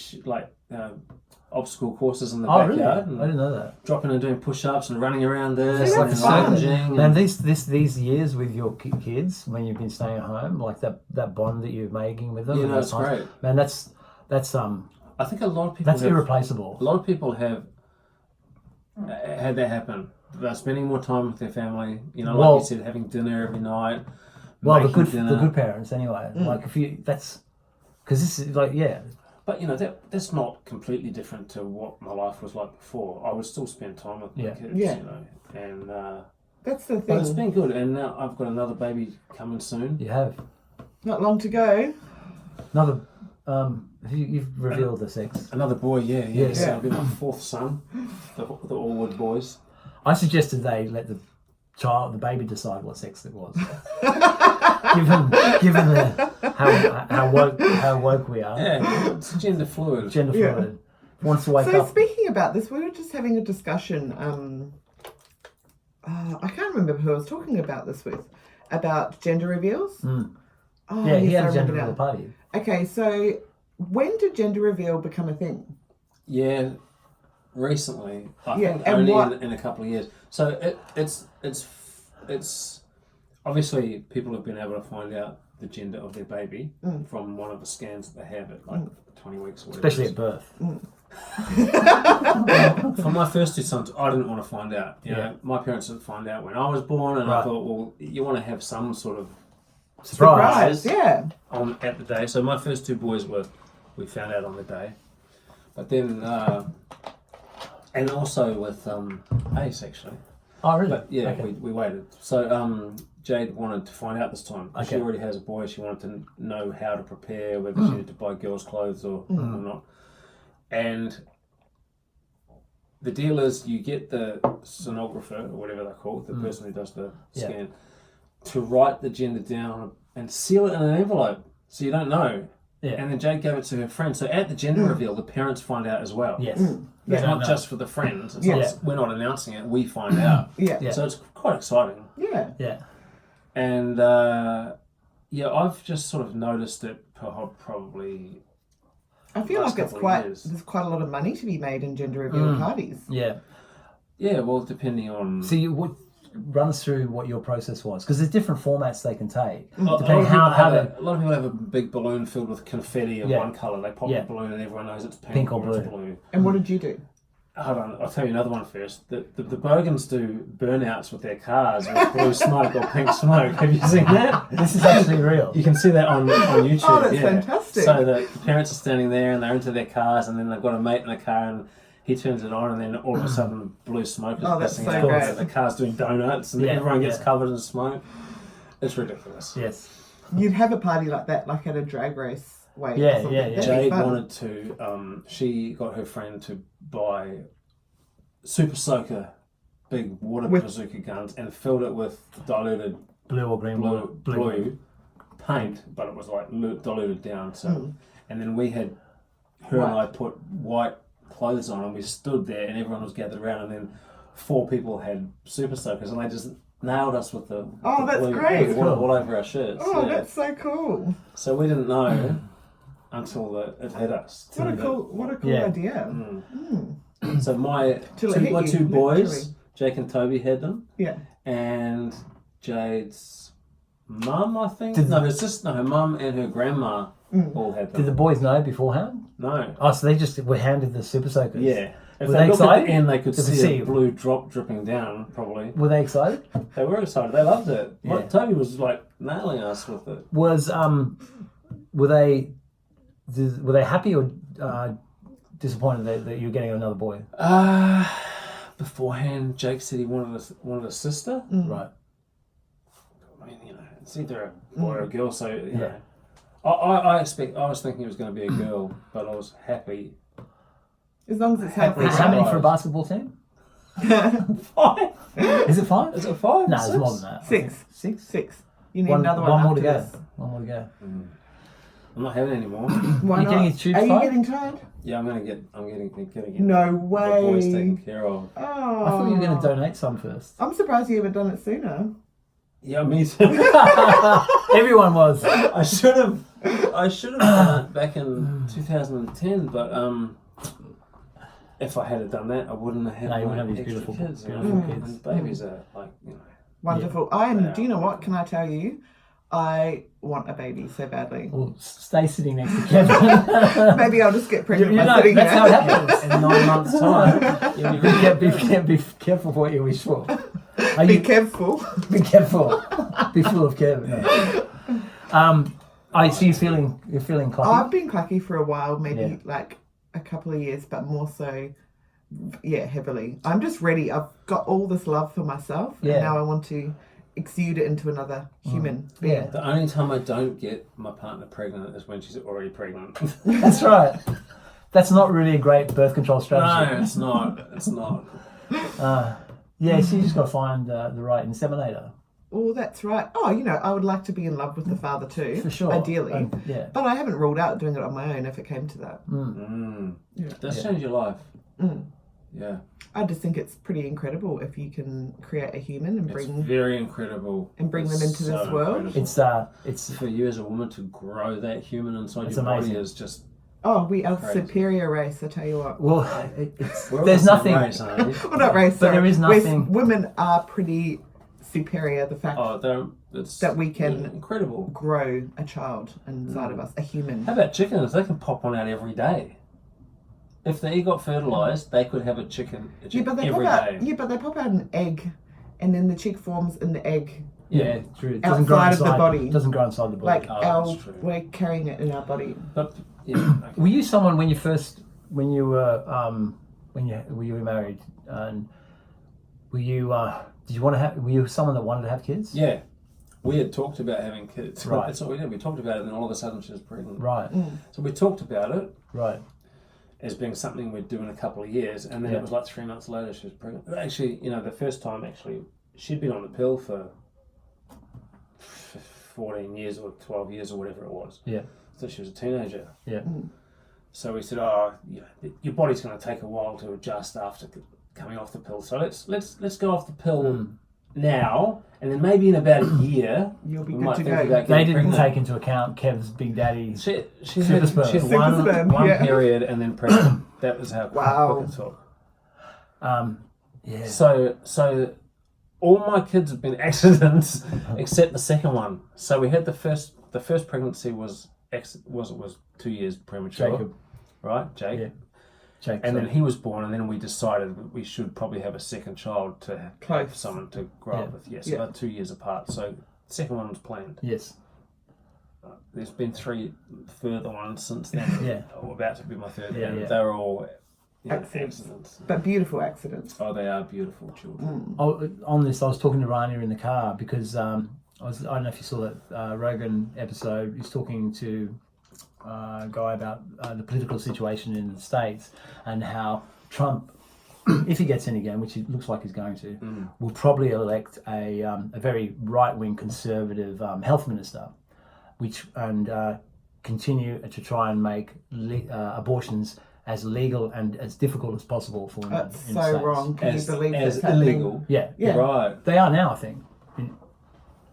obstacle courses in the Oh, really? I backyard, and didn't know that. dropping and doing push-ups and running around there, See, and that's fun. lounging. Man, And, these years with your kids when you've been staying at home, like that bond that you're making with them. you and know, those it's times, great. Man, that's I think a lot of people That's irreplaceable. A lot of people have had that happen. They're spending more time with their family. You know, like you said, having dinner every night. Well, the dinner. good parents anyway. Like if you, that's because this is like But you know that's not completely different to what my life was like before. I would still spend time with my kids. You know, and that's the thing. But it's been good, and now I've got another baby coming soon. You have not long to go. Another. You've revealed the sex. Another boy, yeah. So I'll be my fourth son, the Allwood boys. I suggested they let the baby decide what sex it was. given how woke we are. Yeah, it's gender fluid. Wants to wake up. So speaking about this, we were just having a discussion. I can't remember who I was talking about this with, about gender reveals. Oh, yeah, he yes, had a gender reveal party. Okay, so when did gender reveal become a thing? Yeah, recently. I think only in a couple of years. So it's obviously people have been able to find out the gender of their baby from one of the scans that they have at like 20 weeks or whatever. Especially at birth. For my first two sons, I didn't want to find out. You know, my parents didn't find out when I was born, and I thought, well, you want to have some sort of surprise, at the day. So my first two boys we found out on the day, but then and also with Ace actually. Oh really? But yeah, we waited. So Jade wanted to find out this time. She already has a boy. She wanted to know how to prepare, whether she needed to buy girls' clothes or not. And the deal is, you get the sonographer or whatever they're called, the person who does the scan, to write the gender down and seal it in an envelope, so you don't know. Yeah. And then Jade gave it to her friend. So at the gender reveal, the parents find out as well. Yes. It's not just for the friends. It's not, we're not announcing it. We find out. So it's quite exciting. Yeah. And I've just sort of noticed it probably. I feel like there's quite a lot of money to be made in gender reveal parties. Yeah. Yeah. Well, depending on. See, run us through what your process was, because there's different formats they can take. A lot of people have a big balloon filled with confetti of one colour. They pop the balloon and everyone knows it's pink or blue. And what did you do? Hold on, I'll tell you another one first. The Bogans do burnouts with their cars with blue smoke or pink smoke. Have you seen that? This is actually real. You can see that on YouTube. Oh, that's fantastic. So the parents are standing there and they're into their cars, and then they've got a mate in the car and he turns it on, and then all of a sudden blue smoke is pissing out. Great. The car's doing donuts and everyone gets covered in smoke. It's ridiculous. Yes. You'd have a party like that, like at a drag race way. Yeah. Jade wanted to, she got her friend to buy Super Soaker big water bazooka guns and filled it with diluted blue or green blue paint, but it was like diluted down. So, and then we had her and I put white clothes on, and we stood there, and everyone was gathered around, and then 4 people had Super Soakers, and they just nailed us with the that's blue, great. all over our shirts. That's so cool. So we didn't know until it hit us. What a cool idea. So my two boys, Jake and Toby, had them. Yeah. And Jade's mum, I think. Her mum and her grandma all had them. Did the boys know beforehand? No. Oh, so they just were handed the Super Soakers. Yeah. If were they excited? At the end, they could see a blue drop dripping down, probably. Were they excited? They were excited. They loved it. Yeah. Toby was like nailing us with it. Were they happy or disappointed that you were getting another boy? Beforehand, Jake said he wanted a sister. Right. I mean, it's either a boy or a girl, so you know. I was thinking it was going to be a girl, but I was happy. As long as it's healthy. How many for a basketball team? 5. Is it 5? Is it 5? No, it's more than that. 6. 6. You need another one. One more to after go. this. One more to go. I'm not having any more. Why not? Getting your tubes Are tied? you getting tied? Yeah, I'm getting No way. the boys taken care of. Oh. I thought you were going to donate some first. I'm surprised you haven't done it sooner. Yeah, me too. Everyone was. I should have done it back in 2010, but if I had done that, I wouldn't have had you wouldn't have these extra beautiful kids. kids. And babies are like, Wonderful. Do you know what? Can I tell you? I want a baby so badly. Well, stay sitting next to Kevin. Maybe I'll just get pregnant You by know, sitting that's here. how it happens. In 9 months' time, you'll be Be careful what you wish for. Be careful. Be careful. Be full of Kevin. No. I see you're feeling clucky. I've been clucky for a while, maybe Yeah. like a couple of years, but more so, heavily. I'm just ready. I've got all this love for myself, Yeah. and now I want to exude it into another human being. Yeah. The only time I don't get my partner pregnant is when she's already pregnant. That's right. That's not really a great birth control strategy. No, it's not. It's not. Yeah, so you just got to find the right inseminator. Oh, that's right. Oh, I would like to be in love with the father too. For sure. Ideally. Yeah. But I haven't ruled out doing it on my own if it came to that. That's changed your life. Yeah. I just think it's pretty incredible if you can create a human and It's bring very incredible. them into It's this so world. incredible. It's For you as a woman to grow that human inside It's your amazing. body is just... Oh, we are Crazy. superior race, I tell you what. well, We're all there's the nothing. same race, aren't we? Well, not race, But there sorry. is nothing- Women are pretty superior. The fact It's that we can incredible. grow a child inside of us, a human. How about chickens? They can pop one out every day. If the egg got fertilised, they could have a chicken Yeah, but they every pop day. out. Yeah, but they pop out an egg, and then the chick forms in the egg. Yeah, true. It Outside of the body. Doesn't grow inside the body. Like that's true. we're carrying it in our body. But yeah, okay. Were you someone when you were married, and were you did you want to have? Were you someone that wanted to have kids? Yeah, we had talked about having kids. Right. That's what we did. We talked about it, and all of a sudden she was pregnant. Right. So we talked about it Right. as being something we'd do in a couple of years, and then Yeah. it was like 3 months later she was pregnant. Actually, the first time she'd been on the pill for 14 years or 12 years or whatever it was. Yeah. So she was a teenager. Yeah. So we said, your body's going to take a while to adjust after coming off the pill. So let's go off the pill now, and then maybe in about a year You'll be we good might to think go. about They getting didn't pregnant. take into account Kev's big daddy. She had Super sperm. one yeah. period and then pregnant. That was how Wow. quick it took. Yeah. So all my kids have been accidents except the second one. So we had the first pregnancy was 2 years premature. Jacob. Right, Jake. Yeah. Jake. And then he was born, and then we decided we should probably have a second child to have Close. someone to grow up with. Yes, Yeah. about 2 years apart. So the second one was planned. Yes. There's been 3 further ones since then. Yeah. Or about to be my third. Yeah, and yeah. they were all Accidents. accidents. But beautiful accidents. Oh, they are beautiful children. On this, I was talking to RANIA in the car because I don't know if you saw that Rogan episode. He's talking to a guy about the political situation in the States and how Trump, if he gets in again, which it looks like he's going to, will probably elect a very right-wing conservative health minister, and continue to try and make abortions as legal and as difficult as possible for women. That's in the so States. wrong. Can As you believe that's illegal. happening? Yeah, Yeah. Right. they are now, I think.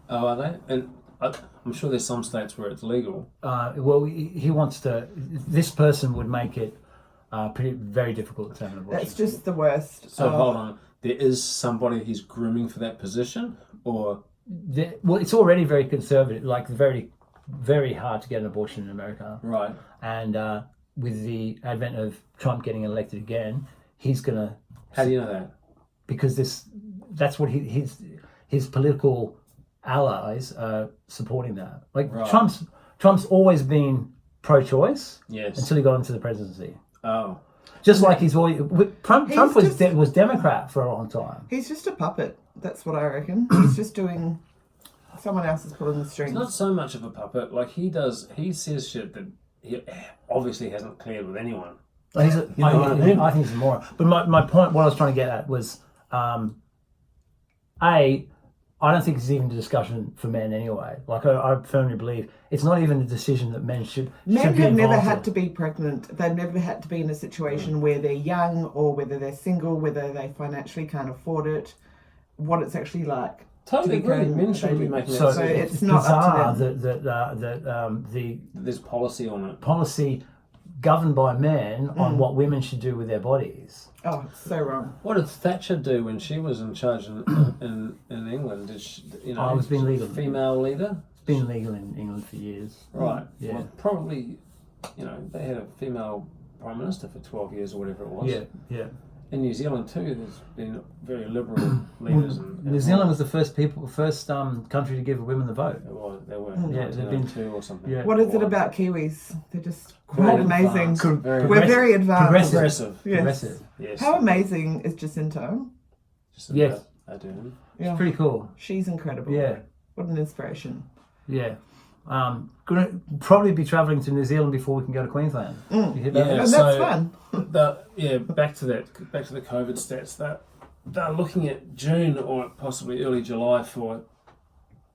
Oh, are they? And I'm sure there's some states where it's legal. Well, he wants to. This person would make it very difficult to have an abortion. That's just the worst. So hold on. There is somebody he's grooming for that position, or Well, it's already very conservative, like very, very hard to get an abortion in America. right? And with the advent of Trump getting elected again, he's gonna, How do you know that? because that's what his political allies are supporting that. Like Right. Trump's always been pro-choice Yes. until he got into the presidency. Oh, Just like he's always Trump was just- was Democrat for a long time. He's just a puppet. That's what I reckon. He's just doing. Someone else is pulling the strings. it's not so much of a puppet. Like he says shit that he obviously hasn't cleared with anyone. Like know what I mean? I think he's a moron. But my point, what I was trying to get at was, I don't think it's even a discussion for men anyway. Like I firmly believe it's not even a decision that men should Men be have never involved had in. to be pregnant. They've never had to be in a situation where they're young or whether they're single, whether they financially can't afford it, what it's actually like. Totally to be agree. carrying Men a shouldn't be baby. making So that decision. it's not up to bizarre that the There's policy on it. policy governed by men on what women should do with their bodies. Oh, it's so wrong. What did Thatcher do when she was in charge in England? Did she, Oh, it was being legal. Female leader. been legal in England for years. Right. Yeah. Well, probably, they had a female Prime Minister for 12 years or whatever it was. Yeah. In New Zealand too, there's been very liberal leaders. New Zealand was the first country to give women the vote. They were. Yeah, they've been 1902 or something. Yeah. What is it about Kiwis? They're just Very quite amazing. advanced, very We're very advanced. progressive. Yes. Progressive. Yes. How amazing is Jacinta? Just Yes. I do. Yeah. It's pretty cool. She's incredible. Yeah. What an inspiration. Yeah. Gonna probably be travelling to New Zealand before we can go to Queensland. You hear about Yeah. that? And So- that's fun. Back to the COVID stats. That they're looking at June or possibly early July for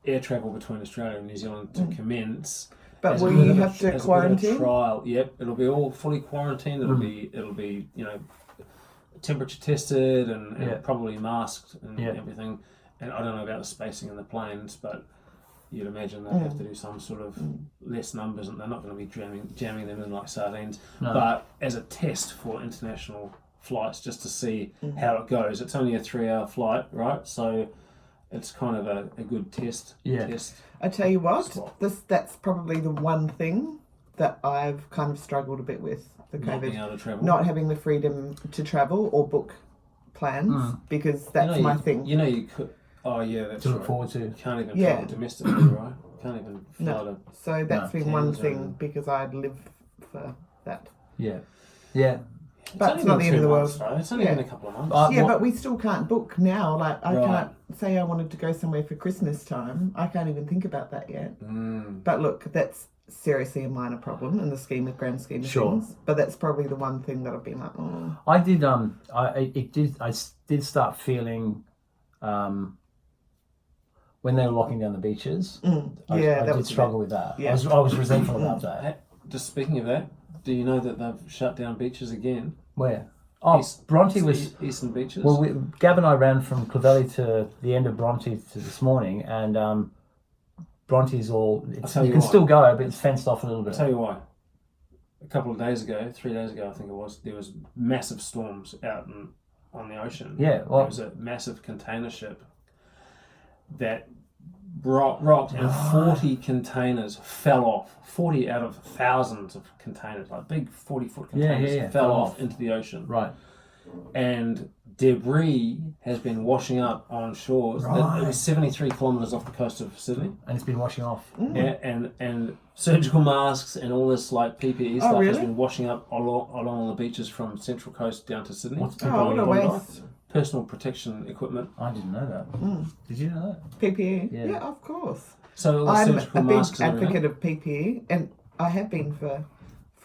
air travel between Australia and New Zealand to commence. But As will a bit you of a- have to as a bit of a quarantine? trial. Yep, it'll be all fully quarantined. It'll be temperature tested and Yeah. probably masked and Yeah. everything. And I don't know about the spacing in the planes, but you'd imagine they'll have to do some sort of less numbers, and they're not going to be jamming them in like sardines. No. But as a test for international flights, just to see how it goes. It's only a 3-hour flight, right? So it's kind of a good test. Yeah. Test. I tell you what, Spot. that's probably the one thing that I've kind of struggled a bit with the Not being COVID. able to travel. Not having the freedom to travel or book plans because that's my thing. You could. Oh yeah, that's To right. look forward to. You can't even Yeah. travel domestically, right? Can't even fly No. So that's been Cairns one or- thing because I'd live for that. Yeah. But it's not the end of the world. Though. It's only Yeah. been a couple of months. Yeah, What- but we still can't book now. Like, I Right. can't say I wanted to go somewhere for Christmas time. I can't even think about that yet. But look, that's seriously a minor problem in the grand scheme of Sure. things. But that's probably the one thing that I've been like, I did. I did start feeling when they were locking down the beaches. I that did was a struggle with that. Yeah. I was resentful about that. Hey, just speaking of that, do you know that they've shut down beaches again? Where? Oh, Bronte was. Eastern beaches. Well, Gab and I ran from Clovelly to the end of Bronte to this morning, and Bronte's all. tell You you can what. still go, but it's fenced off a little I'll bit. tell you why. A couple of days ago, 3 days ago, I think it was, there was massive storms out on the ocean. Yeah, well- there was a massive container ship that rocked and 40 containers fell off. 40 out of thousands of containers, like big 40-foot containers, Yeah. fell off into the ocean. Right. And debris has been washing up on shores. Right. It was 73 kilometres off the coast of Sydney. And it's been washing off. Yeah, and surgical masks and all this like PPE stuff has really? been washing up along the beaches from Central Coast down to Sydney. What's oh, what a waste. Personal protection equipment. I didn't know that. Did you know that? PPE. Yeah. Yeah, of course. So all the I'm surgical a big masks and everything. advocate of PPE, and I have been for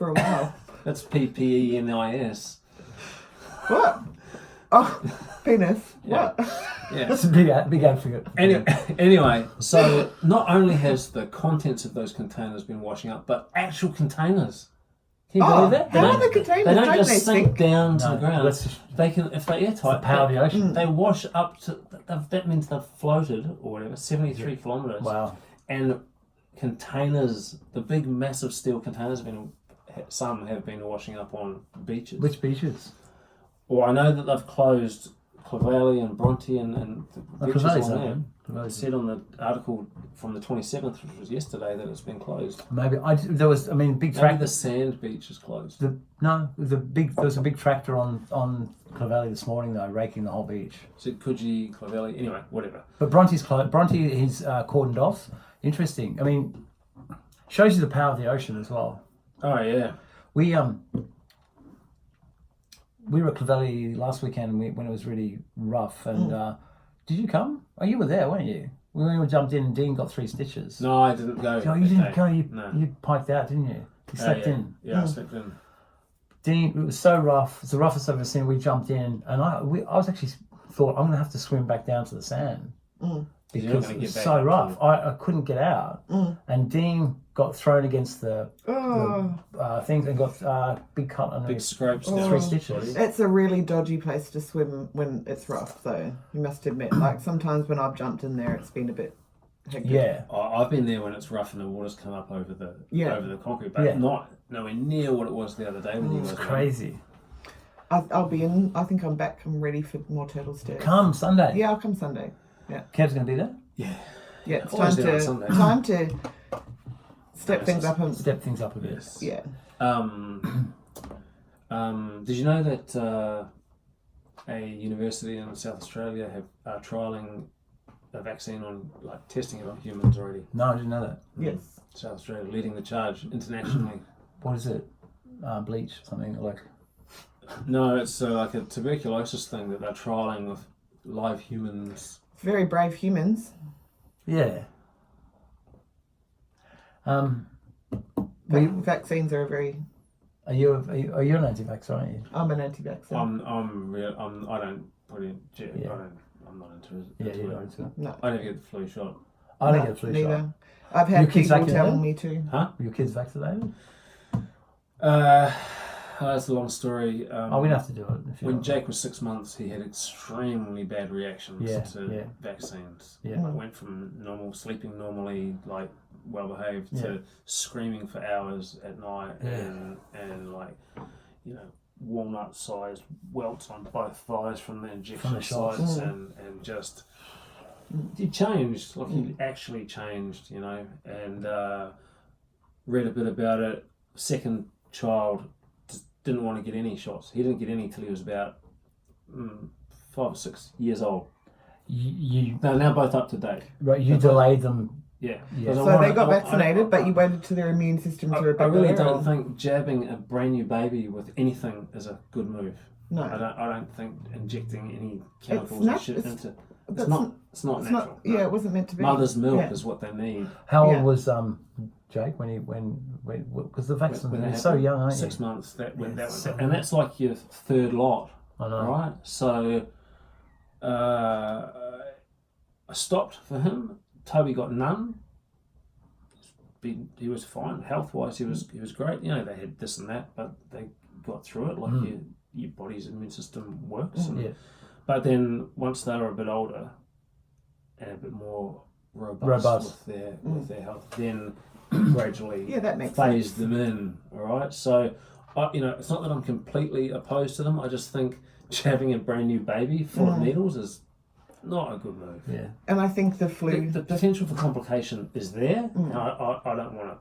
a while. That's PPENIS. What? Oh, penis. Yeah. What? Yeah. That's a big advocate. Anyway, so not only has the contents of those containers been washing up, but actual containers. Can you believe that? How are the containers? They don't Don't just they sink stink? down to No, the ground. that's just- They can, if they're airtight, the power of the ocean. They wash up to. That means they've floated or whatever, 73 kilometres. Wow. And containers, the big, massive steel containers, some have been washing up on beaches. Which beaches? Well, I know that they've closed Clovelly and Bronte and the beaches Clovelly's on there. open. It Clovelly's said on the article from the 27th, which was yesterday, that it's been closed. Maybe there was. I mean, big Maybe tractor. the sand beach is closed. There was a big tractor on Clovelly this morning though, raking the whole beach. So Coogee, Clovelly, anyway, whatever. But Bronte's Bronte is cordoned off. Interesting. I mean, shows you the power of the ocean as well. Oh yeah. We were at Clovelly last weekend when it was really rough. And did you come? Oh, you were there, weren't you? We jumped in and Dean got 3 stitches. No, I didn't go. No, you didn't go. No. You piked out, didn't you? You slept yeah. in. Yeah, I slept in. Dean, it was so rough. It's the roughest I've ever seen. We jumped in, and I was actually thought I'm going to have to swim back down to the sand You're not because gonna it was get back so up, rough. I couldn't get out, and Dean got thrown against the things and got big cut on Big his scrapes Oh. down 3 his stitches. body. It's a really dodgy place to swim when it's rough, though. You must admit. Like, sometimes when I've jumped in there, it's been a bit hectic. Yeah, I've been there when it's rough and the water's come up over the concrete, but Yeah. not nowhere near what it was the other day when you guys it's went. crazy. I'll be in. I think I'm back. I'm ready for more turtle stairs. Come Sunday. Yeah, I'll come Sunday. Yeah. Kev's going to be there. Yeah. Yeah, it's Always there on Sunday. time to step things up. Step things up a bit. Yes. Yeah. Did you know that a university in South Australia are trialling a vaccine on, like, testing it on humans already? No, I didn't know that. Yes. South Australia leading the charge internationally. What is it? Bleach, something like. No, it's like a tuberculosis thing that they're trialling with live humans. Very brave humans. Yeah. Vaccines are very. Are you an anti-vaxxer, aren't you? I'm an anti-vaxxer. I don't put in. Yeah. I'm not into it. Yeah, you're not into it. No. I never get the flu shot. I don't get a flu neither. shot. I've had Your kids people vaccinated? telling me to. Huh? Were your kids vaccinated? That's a long story. We don't have to do it. If you When don't. Jake was 6 months, he had extremely bad reactions to vaccines. Yeah. Like, went from sleeping normally, like well behaved, to screaming for hours at night, and like, walnut-sized welts on both thighs from the injection shots. sites, and just he changed. Like, he actually changed, and read a bit about it. Second child didn't want to get any shots. He didn't get any till he was about 5 or 6 years old. They're now both up to date. Right, you delayed them. Yeah. So they got vaccinated, but you waited till their immune system to rebel. I really don't think jabbing a brand new baby with anything is a good move. No. I don't think injecting any chemicals and shit into it's not natural. Yeah, it wasn't meant to be. Mother's milk is what they need. How old was Jake when because the vaccine was so young, aren't you? 6 months. And that's like your third lot. I know. Right? So I stopped for him. Toby got none. He was fine health wise. He was great. They had this and that, but they got through it. Like your body's immune system works. But then once they were a bit older and a bit more robust. with their health, then gradually that makes phased them in. All right. So it's not that I'm completely opposed to them. I just think jabbing a brand new baby full of needles is not a good move. Yeah. And I think the flu... The potential for complication is there. I don't want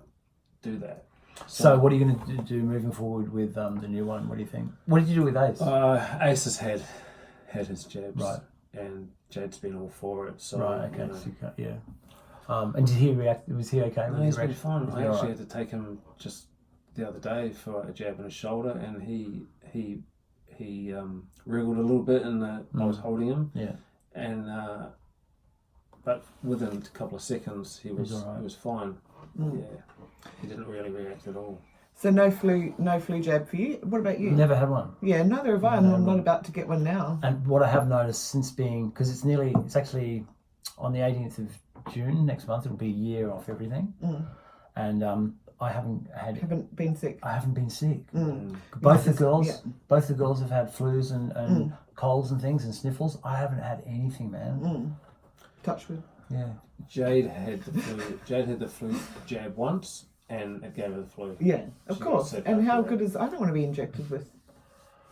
to do that. So what are you going to do moving forward with the new one? What do you think? What did you do with Ace? Ace has had his jabs. Right. And Jade's been all for it. So, right, okay. So you can't, and did he react? Was he okay? No, he's been fine. I actually had to take him just the other day for a jab in his shoulder, and he wriggled a little bit, and I was holding him. Yeah. And but within a couple of seconds, he was fine. Yeah, he didn't really react at all. So no flu jab for you. What about you? Never had one. Yeah, neither have I. I'm not about to get one now. And what I have noticed since being, because it's actually on the 18th of June next month, it'll be a year off everything. And I haven't been sick. I haven't been sick. Both the girls have had flus and colds and things and sniffles. I haven't had anything, man. Touch wood. Yeah. Jade had the flu jab once, and it gave her the flu. Yeah, of course. And how good is... I don't want to be injected with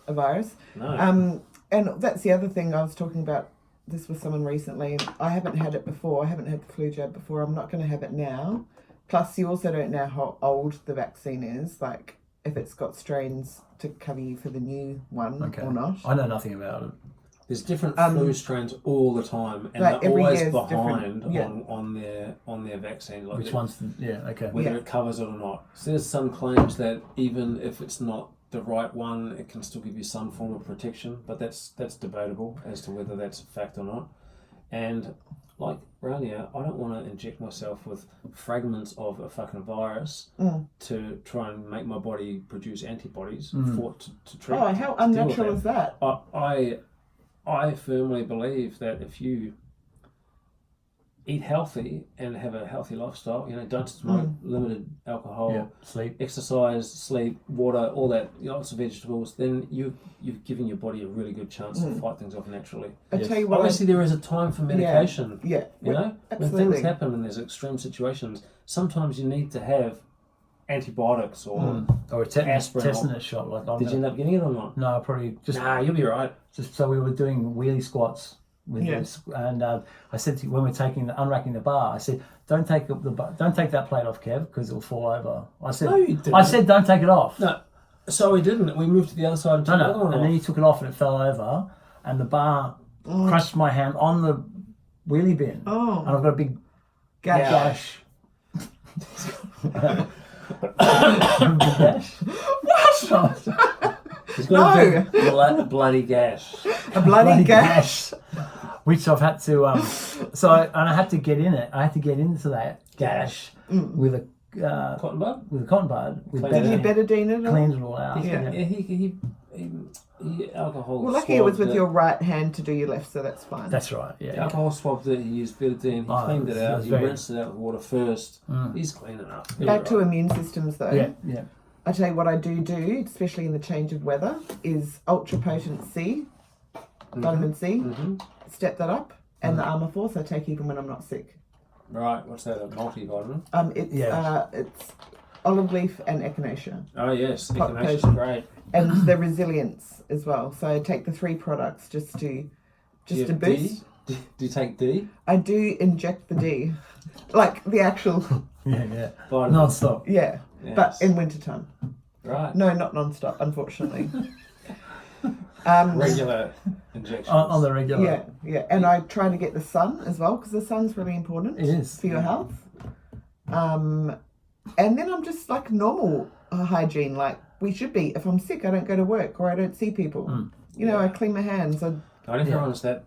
a virus. No. And that's the other thing I was talking about this with someone recently. I haven't had it before. I haven't had the flu jab before. I'm not going to have it now. Plus, you also don't know how old the vaccine is. Like, if it's got strains to cover you for the new one or not. I know nothing about it. There's different flu strains all the time, and like they're always behind on their vaccine. Like which one's whether it covers it or not. So there's some claims that even if it's not the right one, it can still give you some form of protection, but that's debatable as to whether that's a fact or not. And like RANIA, I don't want to inject myself with fragments of a fucking virus to try and make my body produce antibodies to treat. Oh, how unnatural is that? I firmly believe that if you eat healthy and have a healthy lifestyle, don't smoke, limited alcohol, sleep, exercise, sleep, water, all that, lots of vegetables, then you've given your body a really good chance to fight things off naturally. I tell you what, obviously there is a time for medication. Yeah. When things happen and there's extreme situations, sometimes you need to have antibiotics or a tetanus shot. Like, did you end up getting it or not? No, probably just. Nah, you'll be right. Just so we were doing wheelie squats with Yeah. this, and I said to you, when we're unracking the bar, I said, don't take that plate off, Kev, because it'll fall over. I said, No, you didn't. I said, don't take it off. No, so we didn't. We moved to the other side and took the other one And then off. he took it off and it fell over, and the bar crushed my hand on the wheelie bin. Oh. And I've got a big Gash. gash. What? He's got No. a big bloody gash. A bloody gash. Which I've had to I had to get in it. I had to get into that gash with a Cotton bud? with a cotton bud. With Cleaned Did you betadine. betadine it all? Cleaned it all out. Yeah. Yeah, he alcohol. Well, lucky it was swabbed with your right hand to do your left, so that's fine. That's right. The Yeah. alcohol swab that he used betadine, he cleaned it out, was he very- rinsed it out with water first. He's clean enough. He'll Back be to right. immune systems though. Yeah. Yeah. I tell you what I do, especially in the change of weather, is ultra potent C, vitamin C. Step that up, and the Armour Force I take even when I'm not sick. Right, what's that, a multivitamin? It's olive leaf and echinacea, Oh yes, Pot echinacea is potion. great. and the resilience as well. So I take the 3 products just to Do boost. D? Do you take D? I do inject the D, like the actual Yeah. Vitamin. Non-stop. yeah, Yes. but in wintertime. Right. No, not non-stop, unfortunately. Regular injections. On the regular. Yeah, and I try to get the sun as well because the sun's really important. It is. For your health. And then I'm just like normal hygiene, like we should be. If I'm sick, I don't go to work or I don't see people. You know, I clean my hands. I don't think everyone's that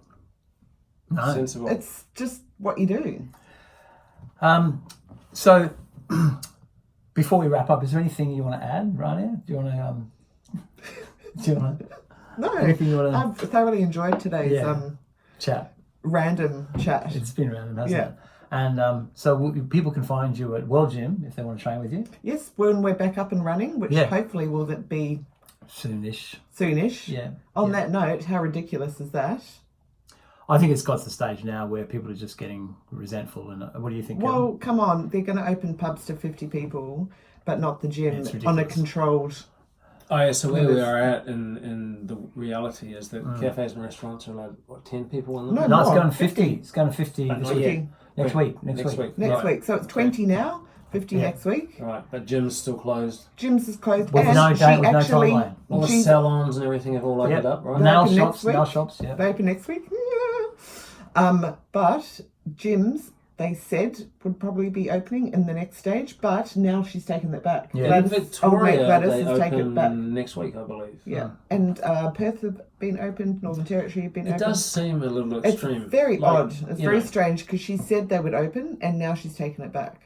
No. sensible. It's just what you do. So, before we wrap up, is there anything you want to add, Rania? Do you want to? Do you want to No, Anything you wanna- I've thoroughly enjoyed today's chat? random chat. It's been random, hasn't Yeah. it? And so people can find you at World Gym if they want to train with you Yes, when we're back up and running, which Yeah. hopefully will be soonish. soonish. Yeah. On Yeah. that note, how ridiculous is that? I think it's got to the stage now where people are just getting resentful. And what do you think? Kevin? Well, come on, they're going to open pubs to 50 people, but not the gym It's on a ridiculous. controlled. Oh yeah, so where we are at in the reality is that cafes and restaurants are allowed, 10 people in them? No, No, it's more. going 50. It's going to 50 But this not week. yet. Next week. Next Right. week. So it's 20 now, 50 Yeah. next week. Right, but gyms still closed. Gyms is closed. With and no she date, with no actually, timeline. All the she's- salons and everything have all opened Yep. up, right? Now- Nail open shops. next Nail week? shops. Yeah. They open next week. But gyms, they said, would probably be opening in the next stage, but now she's taken that back. Yeah. In Old mate Victoria, Gladys they has taken it back. open next week, I believe. Yeah, and Perth have been opened, Northern Territory have been It opened. does seem a little It's extreme. very Like, odd. It's you very know, strange because she said they would open and now she's taken it back.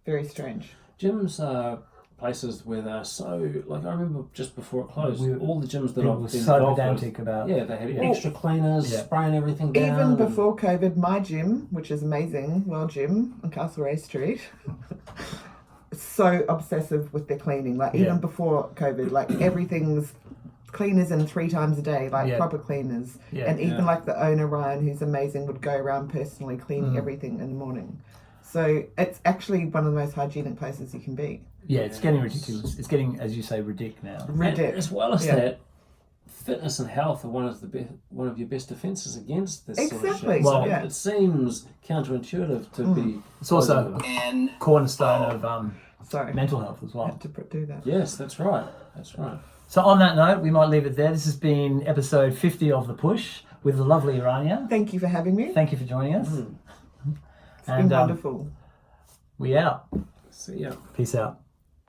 Very strange. Gyms are places where they're so, like I remember just before it closed, all the gyms that People I've were been so involved pedantic with, about. yeah, they had Yeah. extra cleaners, Yeah. spraying everything down. Even and- before COVID, my gym, which is amazing, World Gym on Castlereagh Street, so obsessive with their cleaning. Like Yeah. even before COVID, like everything's cleaners in 3 times a day, like Yeah. proper cleaners. Yeah. And even Yeah. like the owner Ryan, who's amazing, would go around personally cleaning everything in the morning. So it's actually one of the most hygienic places you can be. Yeah, it's getting ridiculous. It's getting, as you say, ridiculous now. And Ridiculous. as well as Yeah. that, fitness and health are one of your best defences against this sort of Exactly, shit. So yeah. it seems counterintuitive to be. It's also a cornerstone of Sorry, mental health as I well. had to do that. Yes, that's right. That's right. So on that note, we might leave it there. This has been episode 50 of The Push with the lovely Rania. Thank you for having me. Thank you for joining us. It's been wonderful. We out. See ya. Peace out.